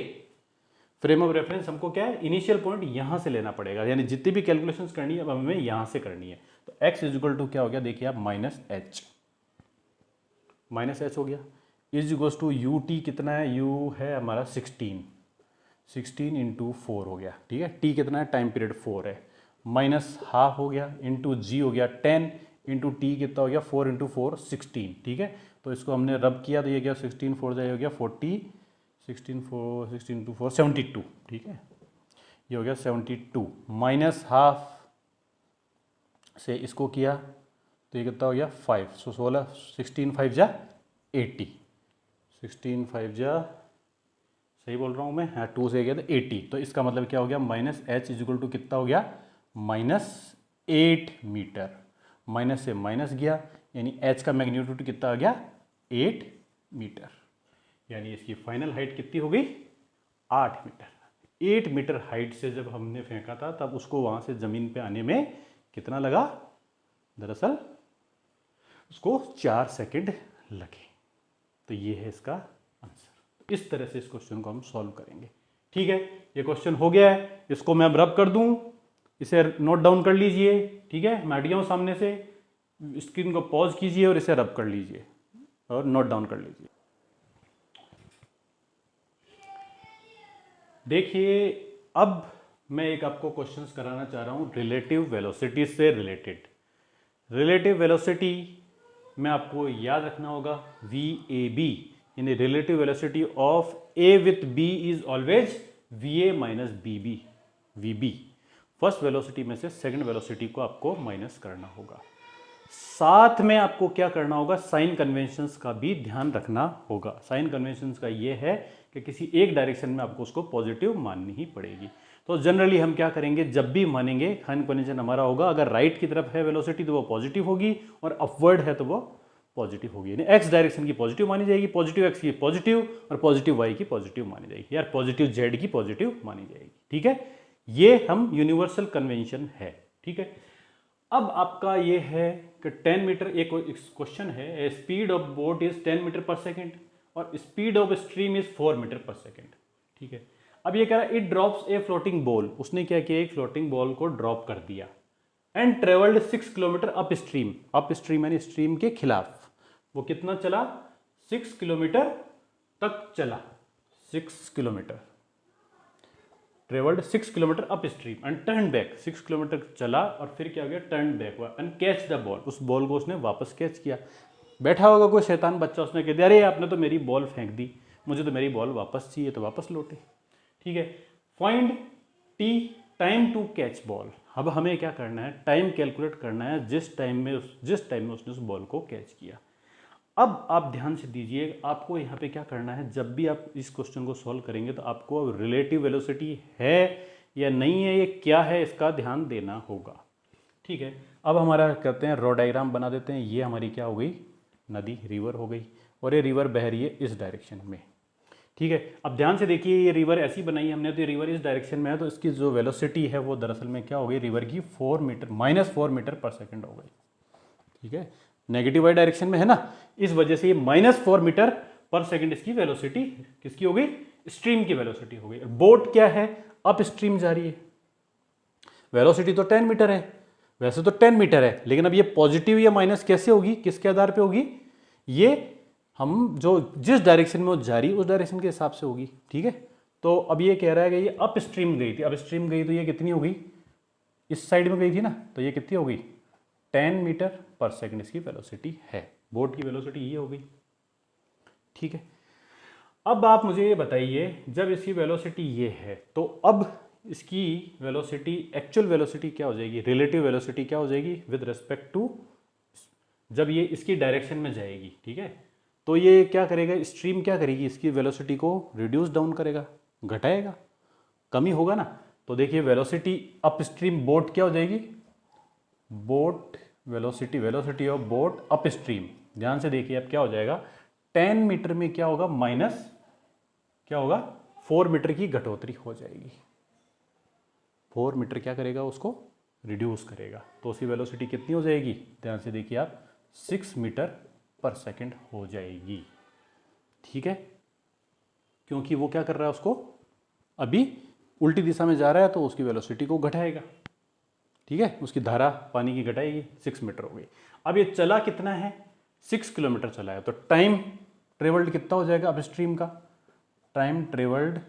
फ्रेम ऑफ रेफरेंस हमको क्या है, इनिशियल पॉइंट यहां से लेना पड़ेगा, यानी जितनी भी कैलकुलेशंस करनी है अब हमें यहां से करनी है। तो x इक्वल टू क्या हो गया, देखिए आप माइनस एच हो गया, is equals to U T कितना है, u है हमारा 16 इंटू 4 हो गया। ठीक है, t कितना है, टाइम पीरियड 4 है, माइनस हाफ हो गया, इंटू जी हो गया 10 इंटू टी कितना हो गया 4 इंटू 4 16। ठीक है, तो इसको हमने रब किया तो ये गया 16 4 जाए हो गया 40, 16 इंटू 4 72। ठीक है, ये हो गया 72, माइनस हाफ से इसको किया तो ये कितना हो गया 5, सो 16 16 5 जा 80, 16 5 जा, सही बोल रहा हूँ मैं, हाँ 2 से गया तो 80, तो इसका मतलब क्या हो गया, माइनस एच इजिकल टू कितना हो गया, -8 मीटर, माइनस से माइनस गया, यानी एच का मैग्नीट्यूड कितना आ गया 8 मीटर, यानी इसकी फाइनल हाइट कितनी हो गई 8 मीटर। 8 मीटर हाइट से जब हमने फेंका था तब उसको वहाँ से ज़मीन पे आने में कितना लगा, दरअसल उसको 4 सेकंड लगे। तो ये है इसका आंसर। इस तरह से इस क्वेश्चन को हम सॉल्व करेंगे। ठीक है, ये क्वेश्चन हो गया है, इसको मैं अब रब कर दूं, इसे नोट डाउन कर लीजिए। ठीक है, मैं हट गया हूं सामने से, स्क्रीन को पॉज कीजिए और इसे रब कर लीजिए और नोट डाउन कर लीजिए। देखिए, अब मैं एक आपको क्वेश्चंस कराना चाह रहा हूं रिलेटिव वेलोसिटी से रिलेटेड। रिलेटिव वेलोसिटी में आपको याद रखना होगा VAB, यानी relative velocity of A with B is always VA minus BB, VB। First velocity में से सेकंड वेलोसिटी को आपको माइनस करना होगा। साथ में आपको क्या करना होगा, साइन कन्वेंशंस का भी ध्यान रखना होगा। साइन कन्वेंशंस का ये है कि किसी एक डायरेक्शन में आपको उसको पॉजिटिव माननी ही पड़ेगी। तो जनरली हम क्या करेंगे, जब भी मानेंगे साइन कन्वेंशन हमारा होगा, अगर राइट की तरफ है वेलोसिटी तो वो पॉजिटिव होगी और अपवर्ड है तो वो पॉजिटिव होगी, यानी एक्स डायरेक्शन की पॉजिटिव मानी जाएगी, पॉजिटिव एक्स की पॉजिटिव और पॉजिटिव वाई की पॉजिटिव मानी जाएगी, यार पॉजिटिव जेड की पॉजिटिव मानी जाएगी। ठीक है, ये हम यूनिवर्सल कन्वेंशन है। ठीक है, अब आपका ये है कि 10 मीटर, एक क्वेश्चन है, speed of boat is 10 metre per second और speed of stream is 4 metre per second. ठीक है, अब ये कह रहा है it drops a floating ball, उसने क्या किया, एक फ्लोटिंग बॉल को ड्रॉप कर दिया and travelled 6 kilometre up stream. Up stream यानी स्ट्रीम के खिलाफ, वो कितना चला, 6 किलोमीटर तक चला, 6 kilometre, travelled 6 kilometre up stream and turn back, 6 kilometre चला और फिर क्या हो गया, टर्न बैक हुआ एंड कैच द बॉल, उस बॉल को उसने वापस कैच किया। बैठा होगा कोई शैतान बच्चा, उसने कह दिया अरे आपने तो मेरी बॉल फेंक दी, मुझे तो मेरी बॉल वापस चाहिए, तो वापस लौटे। ठीक है, find T time to catch ball. अब हमें क्या करना है, टाइम कैलकुलेट करना है जिस टाइम में उसने उस बॉल को कैच किया। अब आप ध्यान से दीजिए, आपको यहाँ पे क्या करना है, जब भी आप इस क्वेश्चन को सॉल्व करेंगे तो आपको अब रिलेटिव वेलोसिटी है या नहीं है, ये क्या है, इसका ध्यान देना होगा। ठीक है, अब हमारा करते हैं रो डायग्राम बना देते हैं। ये हमारी क्या हो गई, नदी, रिवर हो गई और ये रिवर बह रही है इस डायरेक्शन में। ठीक है, अब ध्यान से देखिए, ये रिवर ऐसी बनाई हमने, तो ये रिवर इस डायरेक्शन में है, तो इसकी जो वेलोसिटी है वो दरअसल में क्या हो गई, रिवर की 4 मीटर -4 मीटर पर सेकेंड हो गई। ठीक है, नेगेटिव वाई डायरेक्शन में है ना, इस वजह से ये -4 मीटर पर सेकेंड इसकी वेलोसिटी किसकी हो गई, स्ट्रीम की वेलोसिटी हो गई। बोट क्या है, अप स्ट्रीम जा रही है, वेलोसिटी तो 10 मीटर है, वैसे तो 10 मीटर है, लेकिन अब ये पॉजिटिव या माइनस कैसे होगी, किसके आधार पे होगी, ये हम जो जिस डायरेक्शन में वो जा रही है उस डायरेक्शन के हिसाब से होगी। ठीक है, तो अब ये कह रहा है कि ये अप स्ट्रीम गई थी, अप स्ट्रीम गई तो ये कितनी हो गई, इस साइड में गई थी ना, तो ये कितनी हो गई, 10 मीटर पर सेकेंड इसकी वेलोसिटी है। बोट की वेलोसिटी ये हो गई। ठीक है, अब आप मुझे ये बताइए, जब इसकी वेलोसिटी ये है तो अब इसकी वेलोसिटी, एक्चुअल वेलोसिटी क्या हो जाएगी, रिलेटिव वेलोसिटी क्या हो जाएगी विद रिस्पेक्ट टू, जब ये इसकी डायरेक्शन में जाएगी। ठीक है, तो ये क्या करेगा, स्ट्रीम क्या करेगी, इसकी वेलोसिटी को रिड्यूस डाउन करेगा, घटाएगा, कमी होगा ना। तो देखिए वेलोसिटी अप स्ट्रीम बोट क्या हो जाएगी, boat velocity of boat up stream, ध्यान से देखिए अब क्या हो जाएगा, 10 मीटर में क्या होगा, माइनस क्या होगा, 4 मीटर की घटोतरी हो जाएगी। 4 मीटर क्या करेगा, उसको रिड्यूस करेगा, तो उसकी वेलोसिटी कितनी हो जाएगी, ध्यान से देखिए आप, 6 मीटर पर सेकेंड हो जाएगी। ठीक है, क्योंकि वो क्या कर रहा है, उसको अभी उल्टी दिशा में जा रहा है तो उसकी वेलोसिटी को घटाएगा। ठीक है, उसकी धारा पानी की घटाएगी, 6 मीटर हो गई। अब ये चला कितना है, 6 किलोमीटर चला है, तो टाइम ट्रेवल्ड कितना हो जाएगा अप स्ट्रीम का, टाइम ट्रेवल्ड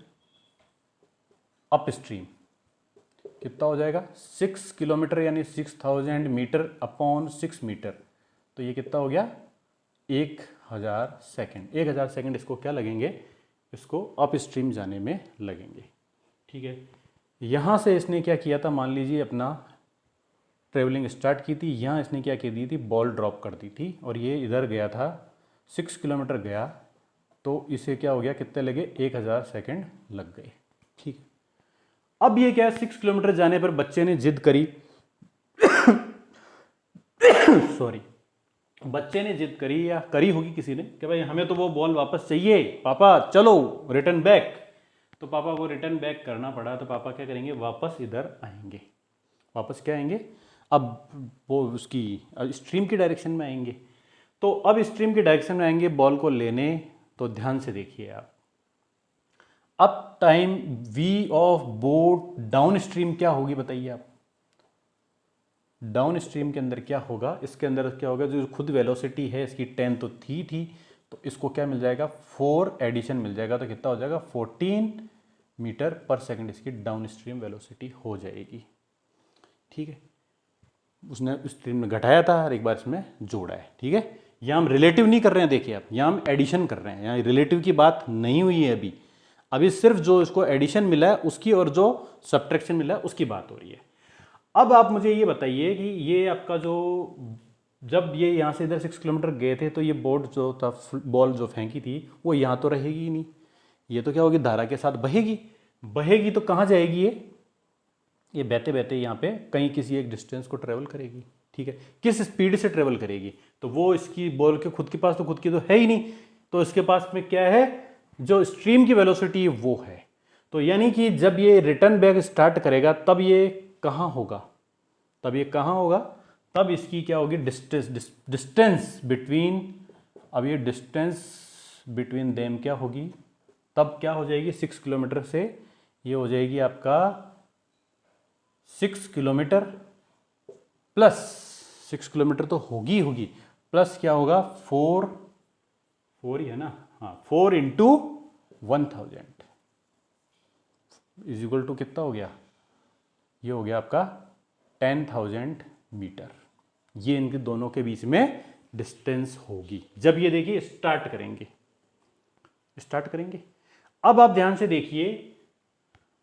अप स्ट्रीम कितना हो जाएगा, 6 किलोमीटर यानी 6000 मीटर अपॉन 6 मीटर, तो ये कितना हो गया, 1000 सेकेंड। 1000 सेकेंड इसको क्या लगेंगे, इसको अप स्ट्रीम जाने में लगेंगे। ठीक है, यहाँ से इसने क्या किया था, मान लीजिए अपना ट्रेवलिंग स्टार्ट की थी, यहाँ इसने क्या की दी थी, बॉल ड्रॉप कर दी थी और ये इधर गया था, 6 किलोमीटर गया, तो इसे क्या हो गया, कितने लगे, 1000 सेकेंड लग गए। ठीक, अब ये क्या है, 6 किलोमीटर जाने पर बच्चे ने जिद करी सॉरी, बच्चे ने जिद करी या करी होगी किसी ने कि भाई हमें तो वो बॉल वापस चाहिए, पापा चलो रिटर्न बैक, तो पापा को रिटर्न बैक करना पड़ा, तो पापा क्या करेंगे, वापस इधर आएंगे, वापस क्या आएंगे, अब वो उसकी स्ट्रीम की डायरेक्शन में आएंगे। तो अब स्ट्रीम की डायरेक्शन में आएंगे बॉल को लेने, तो ध्यान से देखिए आप, अब time v of boat down stream क्या होगी बताइए आप। डाउन स्ट्रीम के अंदर क्या होगा, इसके अंदर क्या होगा, जो खुद वेलोसिटी है इसकी 10 तो थी, तो इसको क्या मिल जाएगा 4 एडिशन मिल जाएगा, तो कितना हो जाएगा 14 मीटर पर सेकंड इसकी डाउन स्ट्रीम वेलोसिटी हो जाएगी। ठीक है, उसने स्ट्रीम में घटाया था और एक बार इसमें जोड़ा है। ठीक है, यहाँ हम रिलेटिव नहीं कर रहे हैं, देखिए आप, यहाँ हम एडिशन कर रहे हैं, यहाँ रिलेटिव की बात नहीं हुई है अभी सिर्फ जो इसको एडिशन मिला है उसकी और जो सब्ट्रैक्शन मिला है उसकी बात हो रही है। अब आप मुझे ये बताइए कि ये आपका जो, जब ये यहाँ से इधर 6 किलोमीटर गए थे तो ये बोट जो था, बॉल जो फेंकी थी वो यहाँ तो रहेगी ही नहीं, ये तो क्या होगी धारा के साथ बहेगी तो कहाँ जाएगी ये बहते बहते यहाँ पे कहीं किसी एक डिस्टेंस को ट्रेवल करेगी। ठीक है, किस स्पीड से ट्रेवल करेगी, तो वो इसकी बॉल के खुद के पास तो खुद की तो है ही नहीं, तो इसके पास में क्या है, जो स्ट्रीम की वेलोसिटी वो है। तो यानी कि जब ये रिटर्न बैक स्टार्ट करेगा तब ये कहाँ होगा, तब इसकी क्या होगी डिस्टेंस बिटवीन, अब ये डिस्टेंस बिटवीन देम क्या होगी, तब क्या हो जाएगी 6 किलोमीटर से ये हो जाएगी आपका 6 किलोमीटर प्लस 6 किलोमीटर तो होगी प्लस क्या होगा 4 ही है ना, हाँ 4 इंटू 1000 इज इक्वल टू कितना हो गया, ये हो गया आपका 10,000 मीटर। ये इनके दोनों के बीच में डिस्टेंस होगी जब ये देखिए स्टार्ट करेंगे। अब आप ध्यान से देखिए,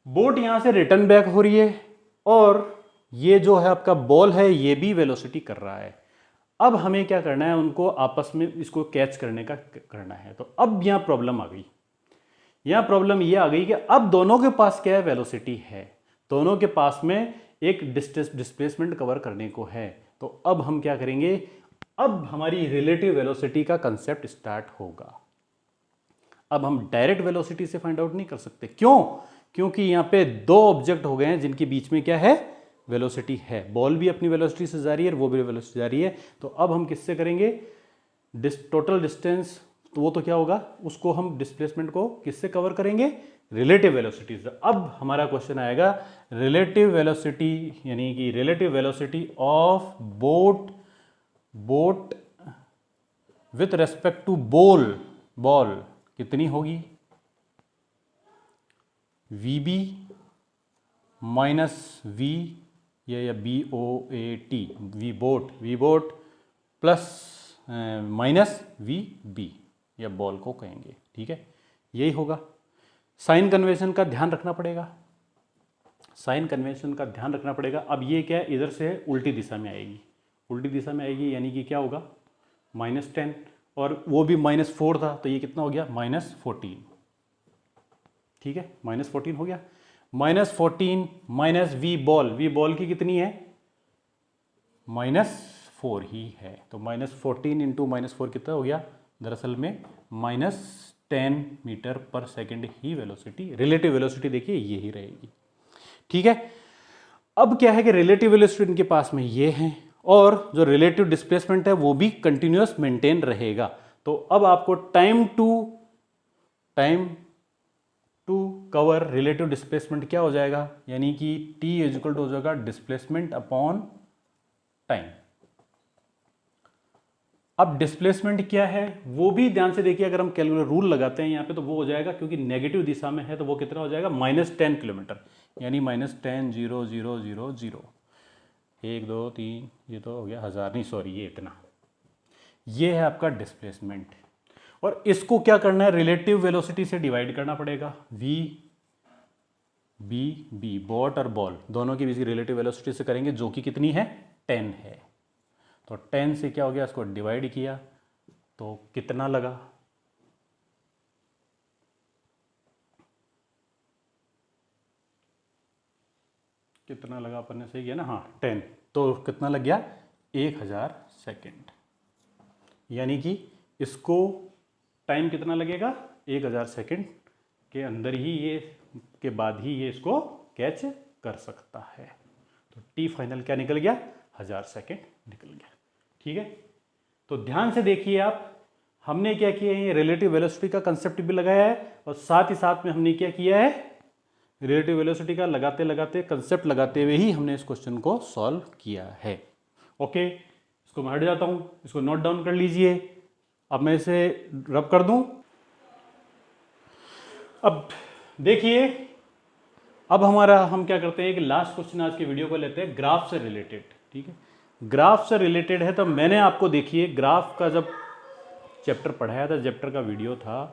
बोट यहां से रिटर्न बैक हो रही है और ये जो है आपका बॉल है ये भी वेलोसिटी कर रहा है। अब हमें क्या करना है, उनको आपस में इसको कैच करने का करना है। तो अब यहां प्रॉब्लम आ गई, कि अब दोनों के पास क्या है, वेलोसिटी है, दोनों के पास में एक डिस्प्लेसमेंट कवर करने को है। तो अब हम क्या करेंगे, अब हमारी रिलेटिव वेलोसिटी का कंसेप्ट स्टार्ट होगा। अब हम डायरेक्ट वेलोसिटी से फाइंड आउट नहीं कर सकते, क्यों, क्योंकि यहां पे दो ऑब्जेक्ट हो गए हैं जिनके बीच में क्या है, वेलोसिटी है। बॉल भी अपनी वेलोसिटी से जा रही है, वो भी वेलोसिटी जा रही है। तो अब हम किससे करेंगे, टोटल डिस्टेंस, तो वो तो क्या होगा, उसको हम डिस्प्लेसमेंट को किससे कवर करेंगे, रिलेटिव वेलोसिटी से। अब हमारा क्वेश्चन आएगा रिलेटिव वेलोसिटी, यानी कि relative velocity of boat with respect to ball कितनी होगी, VB माइनस V या BOAT, V boat plus minus VB, या बॉल को कहेंगे। ठीक है, यही होगा। साइन कन्वेंशन का ध्यान रखना पड़ेगा, अब ये क्या है, इधर से उल्टी दिशा में आएगी, यानी कि क्या होगा -10, और वो भी -4 था, तो ये कितना हो गया -14। ठीक है, -14 हो गया, -14 माइनस V बॉल की कितनी है, -4 ही है। तो -14 इंटू -4 कितना हो गया, दरअसल में -10 मीटर पर सेकंड ही वेलोसिटी, रिलेटिव वेलोसिटी देखिए ये ही रहेगी। ठीक है, अब क्या है कि रिलेटिव वेलोसिटी इनके पास में ये है और जो रिलेटिव डिस्प्लेसमेंट है वो भी कंटिन्यूअस मेंटेन रहेगा। तो अब आपको time to cover relative displacement क्या हो जाएगा, यानी कि T इज इक्वल टू हो जाएगा डिस्प्लेसमेंट अपॉन टाइम। अब डिस्प्लेसमेंट क्या है वो भी ध्यान से देखिए, अगर हम कैलकुलेटर रूल लगाते हैं यहाँ पे तो वो हो जाएगा, क्योंकि नेगेटिव दिशा में है तो वो कितना हो जाएगा -10 किलोमीटर, यानी -10 0 0 0 0 1 2 3, ये तो हो गया 1000, नहीं सॉरी ये इतना, ये है आपका डिस्प्लेसमेंट। और इसको क्या करना है, रिलेटिव वेलोसिटी से डिवाइड करना पड़ेगा। VB बॉट और बॉल दोनों के बीच की रिलेटिव वेलोसिटी से करेंगे, जो कि कितनी है 10 है। तो 10 से क्या हो गया, इसको डिवाइड किया तो कितना लगा, अपन ने सही किया ना, हाँ 10, तो कितना लग गया 1000 सेकेंड, यानी कि इसको टाइम कितना लगेगा 1000 सेकेंड के अंदर ही ये के बाद ही ये इसको कैच कर सकता है। तो T फाइनल क्या निकल गया, 1000 सेकेंड निकल गया। ठीक है, तो ध्यान से देखिए आप, हमने क्या किया है, रिलेटिव वेलोसिटी का कंसेप्ट भी लगाया है और साथ ही साथ में हमने क्या किया है, रिलेटिव वेलोसिटी का लगाते लगाते कंसेप्ट लगाते हुए ही हमने इस क्वेश्चन को सॉल्व किया है। ओके, इसको मैं हट जाता हूं, इसको नोट डाउन कर लीजिए। अब मैं इसे रब कर दूं। अब देखिए, अब हम क्या करते हैं कि लास्ट क्वेश्चन आज की वीडियो को लेते हैं ग्राफ से रिलेटेड। ठीक है, ग्राफ से रिलेटेड है तो मैंने आपको देखिए ग्राफ का जब चैप्टर पढ़ाया था, चैप्टर का वीडियो था,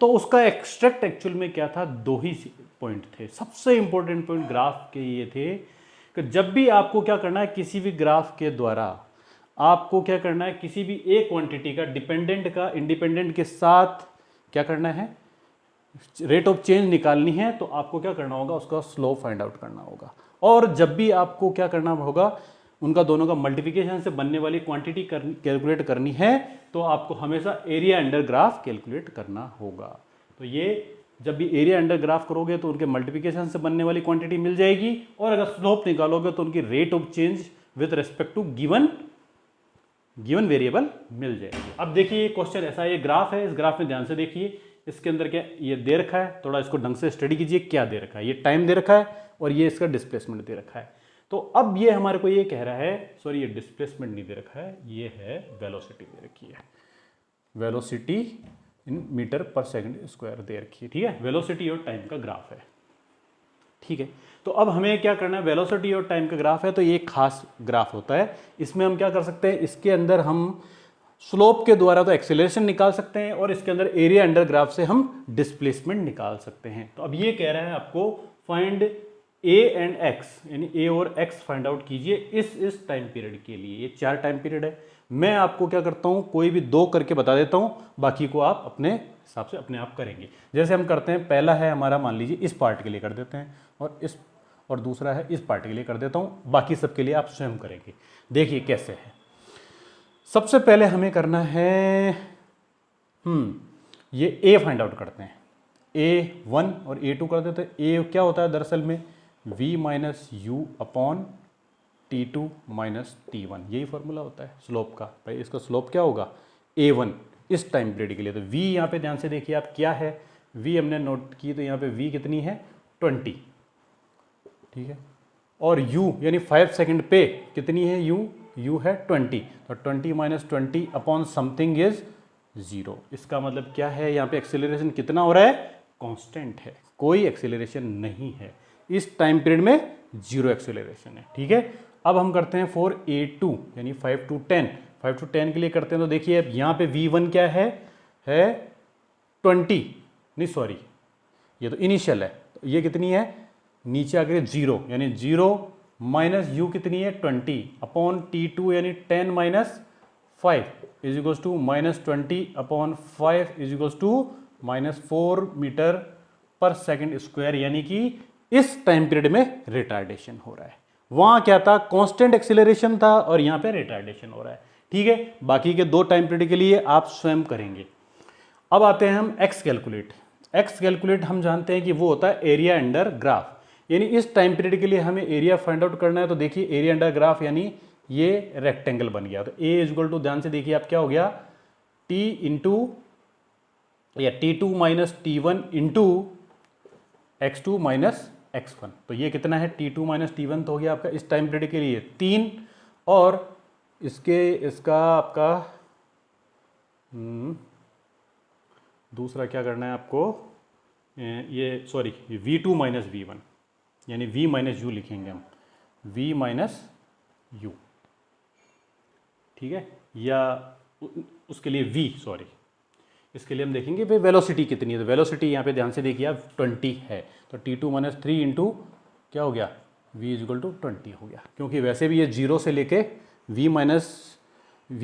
तो उसका एक्सट्रैक्ट एक्चुअल में क्या था, 2 ही पॉइंट थे। सबसे इंपॉर्टेंट पॉइंट ग्राफ के ये थे कि जब भी आपको क्या करना है, किसी भी ग्राफ के द्वारा आपको क्या करना है, किसी भी एक क्वांटिटी का डिपेंडेंट का इंडिपेंडेंट के साथ क्या करना है, रेट ऑफ चेंज निकालनी है, तो आपको क्या करना होगा, उसका स्लोप फाइंड आउट करना होगा। और जब भी आपको क्या करना होगा, उनका दोनों का मल्टीप्लिकेशन से बनने वाली क्वांटिटी कैलकुलेट करनी है, तो आपको हमेशा एरिया अंडर ग्राफ कैलकुलेट करना होगा। तो ये जब भी एरिया अंडर ग्राफ करोगे तो उनके मल्टीप्लिकेशन से बनने वाली क्वांटिटी मिल जाएगी, और अगर स्लोप निकालोगे तो उनकी rate of change with respect to given variable मिल जाएगी। अब देखिए ये क्वेश्चन ऐसा, ये ग्राफ है, इस ग्राफ में ध्यान से देखिए, इसके अंदर क्या ये दे रखा है, थोड़ा इसको ढंग से स्टडी कीजिए। क्या दे रखा है, ये टाइम दे रखा है और ये इसका डिस्प्लेसमेंट दे रखा है। तो अब ये हमारे को ये कह रहा है, सॉरी ये डिस्प्लेसमेंट नहीं दे रखा है, ये है वेलोसिटी दे रखी है, velocity in metre per second square दे रखी है। ठीक है, वेलोसिटी और टाइम का ग्राफ है। ठीक है, तो अब हमें क्या करना है, वेलोसिटी और टाइम का ग्राफ है, तो ये एक खास ग्राफ होता है। इसमें हम क्या कर सकते हैं, इसके अंदर हम स्लोप के द्वारा तो एक्सेलरेशन निकाल सकते हैं और इसके अंदर एरिया अंडर ग्राफ से हम डिस्प्लेसमेंट निकाल सकते हैं। तो अब ये कह रहा है आपको फाइंड ए एंड एक्स, यानी ए और एक्स फाइंड आउट कीजिए इस टाइम पीरियड के लिए। ये 4 टाइम पीरियड है। मैं आपको क्या करता हूं, कोई भी 2 करके बता देता हूं, बाकी को आप अपने हिसाब से अपने आप करेंगे। जैसे हम करते हैं, पहला है हमारा, मान लीजिए इस पार्ट के लिए कर देते हैं, और दूसरा है इस पार्ट के लिए कर देता हूं, बाकी सबके लिए आप स्वयं करेंगे। देखिए कैसे है। सबसे पहले हमें करना है, ये ए फाइंड आउट करते हैं। A1 और A2 कर देते हैं। ए क्या होता है दरअसल में, v minus you upon T2 minus T1, यही फॉर्मूला होता है स्लोप का। भाई इसका स्लोप क्या होगा, A1 इस टाइम पीरियड के लिए। तो v यहाँ पे ध्यान से देखिए आप, क्या है, v हमने नोट की, तो यहाँ पे v कितनी है, 20। ठीक है, और u यानी 5 सेकंड पे कितनी है u है 20, तो 20 माइनस 20 अपॉन समथिंग इज 0। इसका मतलब क्या है, यहाँ पे एक्सेलरेशन कितना हो रहा है, कांस्टेंट है, कोई एक्सेलरेशन नहीं है। इस टाइम पीरियड में 0 एक्सेलरेशन है। ठीक है, अब हम करते हैं फॉर A2 यानी 5 to 10 के लिए करते हैं। तो देखिए अब यहाँ पे V1 क्या है 20, नहीं सॉरी ये तो इनिशियल है, तो ये कितनी है, नीचे आकर 0 यानी 0 माइनस यू कितनी है 20 अपॉन T2 यानी 10 minus 5 is equals to minus 20 upon 5 is equals to minus 4 metre per second square, यानी कि इस टाइम पीरियड में रिटार्डेशन हो रहा है। वहां क्या था, कांस्टेंट एक्सीलरेशन था, और यहां पे रिटार्डेशन हो रहा है। ठीक है, बाकी के 2 टाइम पीरियड के लिए आप स्वयं करेंगे। अब आते हैं हम एक्स कैलकुलेट हम जानते हैं कि वो होता है एरिया अंडर ग्राफ, यानी इस टाइम पीरियड के लिए हमें एरिया फाइंड आउट करना है। तो देखिए एरिया अंडर ग्राफ यानी ये रेक्टेंगल बन गया, तो ए इज इक्वल टू, ध्यान से देखिए आप, क्या हो गया, टी इंटू या T2 minus T1 into x2 minus x1। तो ये कितना है, T2 माइनस T1 तो हो गया आपका इस टाइम पीरियड के लिए 3, और इसका आपका दूसरा क्या करना है आपको, ये सॉरी V2 माइनस V1 यानी V माइनस यू लिखेंगे हम, V माइनस यू। ठीक है, या उसके लिए V, सॉरी इसके लिए हम देखेंगे भाई वेलोसिटी कितनी है। तो वेलोसिटी यहाँ पे ध्यान से देखिए आप 20 है, तो T2 माइनस 3 इंटू क्या हो गया, V इज इक्वल टू 20 हो गया, क्योंकि वैसे भी ये 0 से लेके V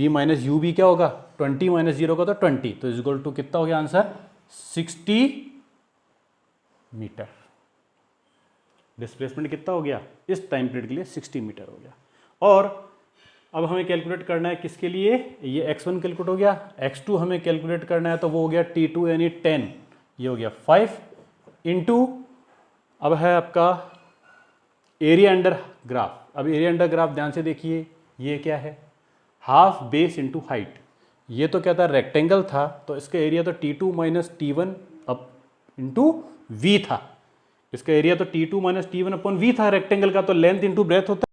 माइनस यू भी क्या होगा, 20 माइनस 0 का तो 20, तो इज इक्वल टू कितना हो गया आंसर, 60 मीटर। डिस्प्लेसमेंट कितना हो गया इस टाइम पीरियड के लिए, 60 मीटर हो गया। और अब हमें कैलकुलेट करना है किसके लिए, ये x1 कैलकुलेट हो गया, x2 हमें कैलकुलेट करना है, तो वो हो गया T2 यानी 10, ये हो गया 5 इंटू, अब है आपका एरिया अंडर ग्राफ। अब एरिया अंडर ग्राफ ध्यान से देखिए, ये क्या है, हाफ बेस इंटू हाइट। ये तो क्या था, रेक्टेंगल था, तो इसका एरिया तो T2 minus T1 up into we था। इसका एरिया तो T2 minus T1 upon V था रेक्टेंगल का, तो लेंथ इंटू ब्रेथ होता है।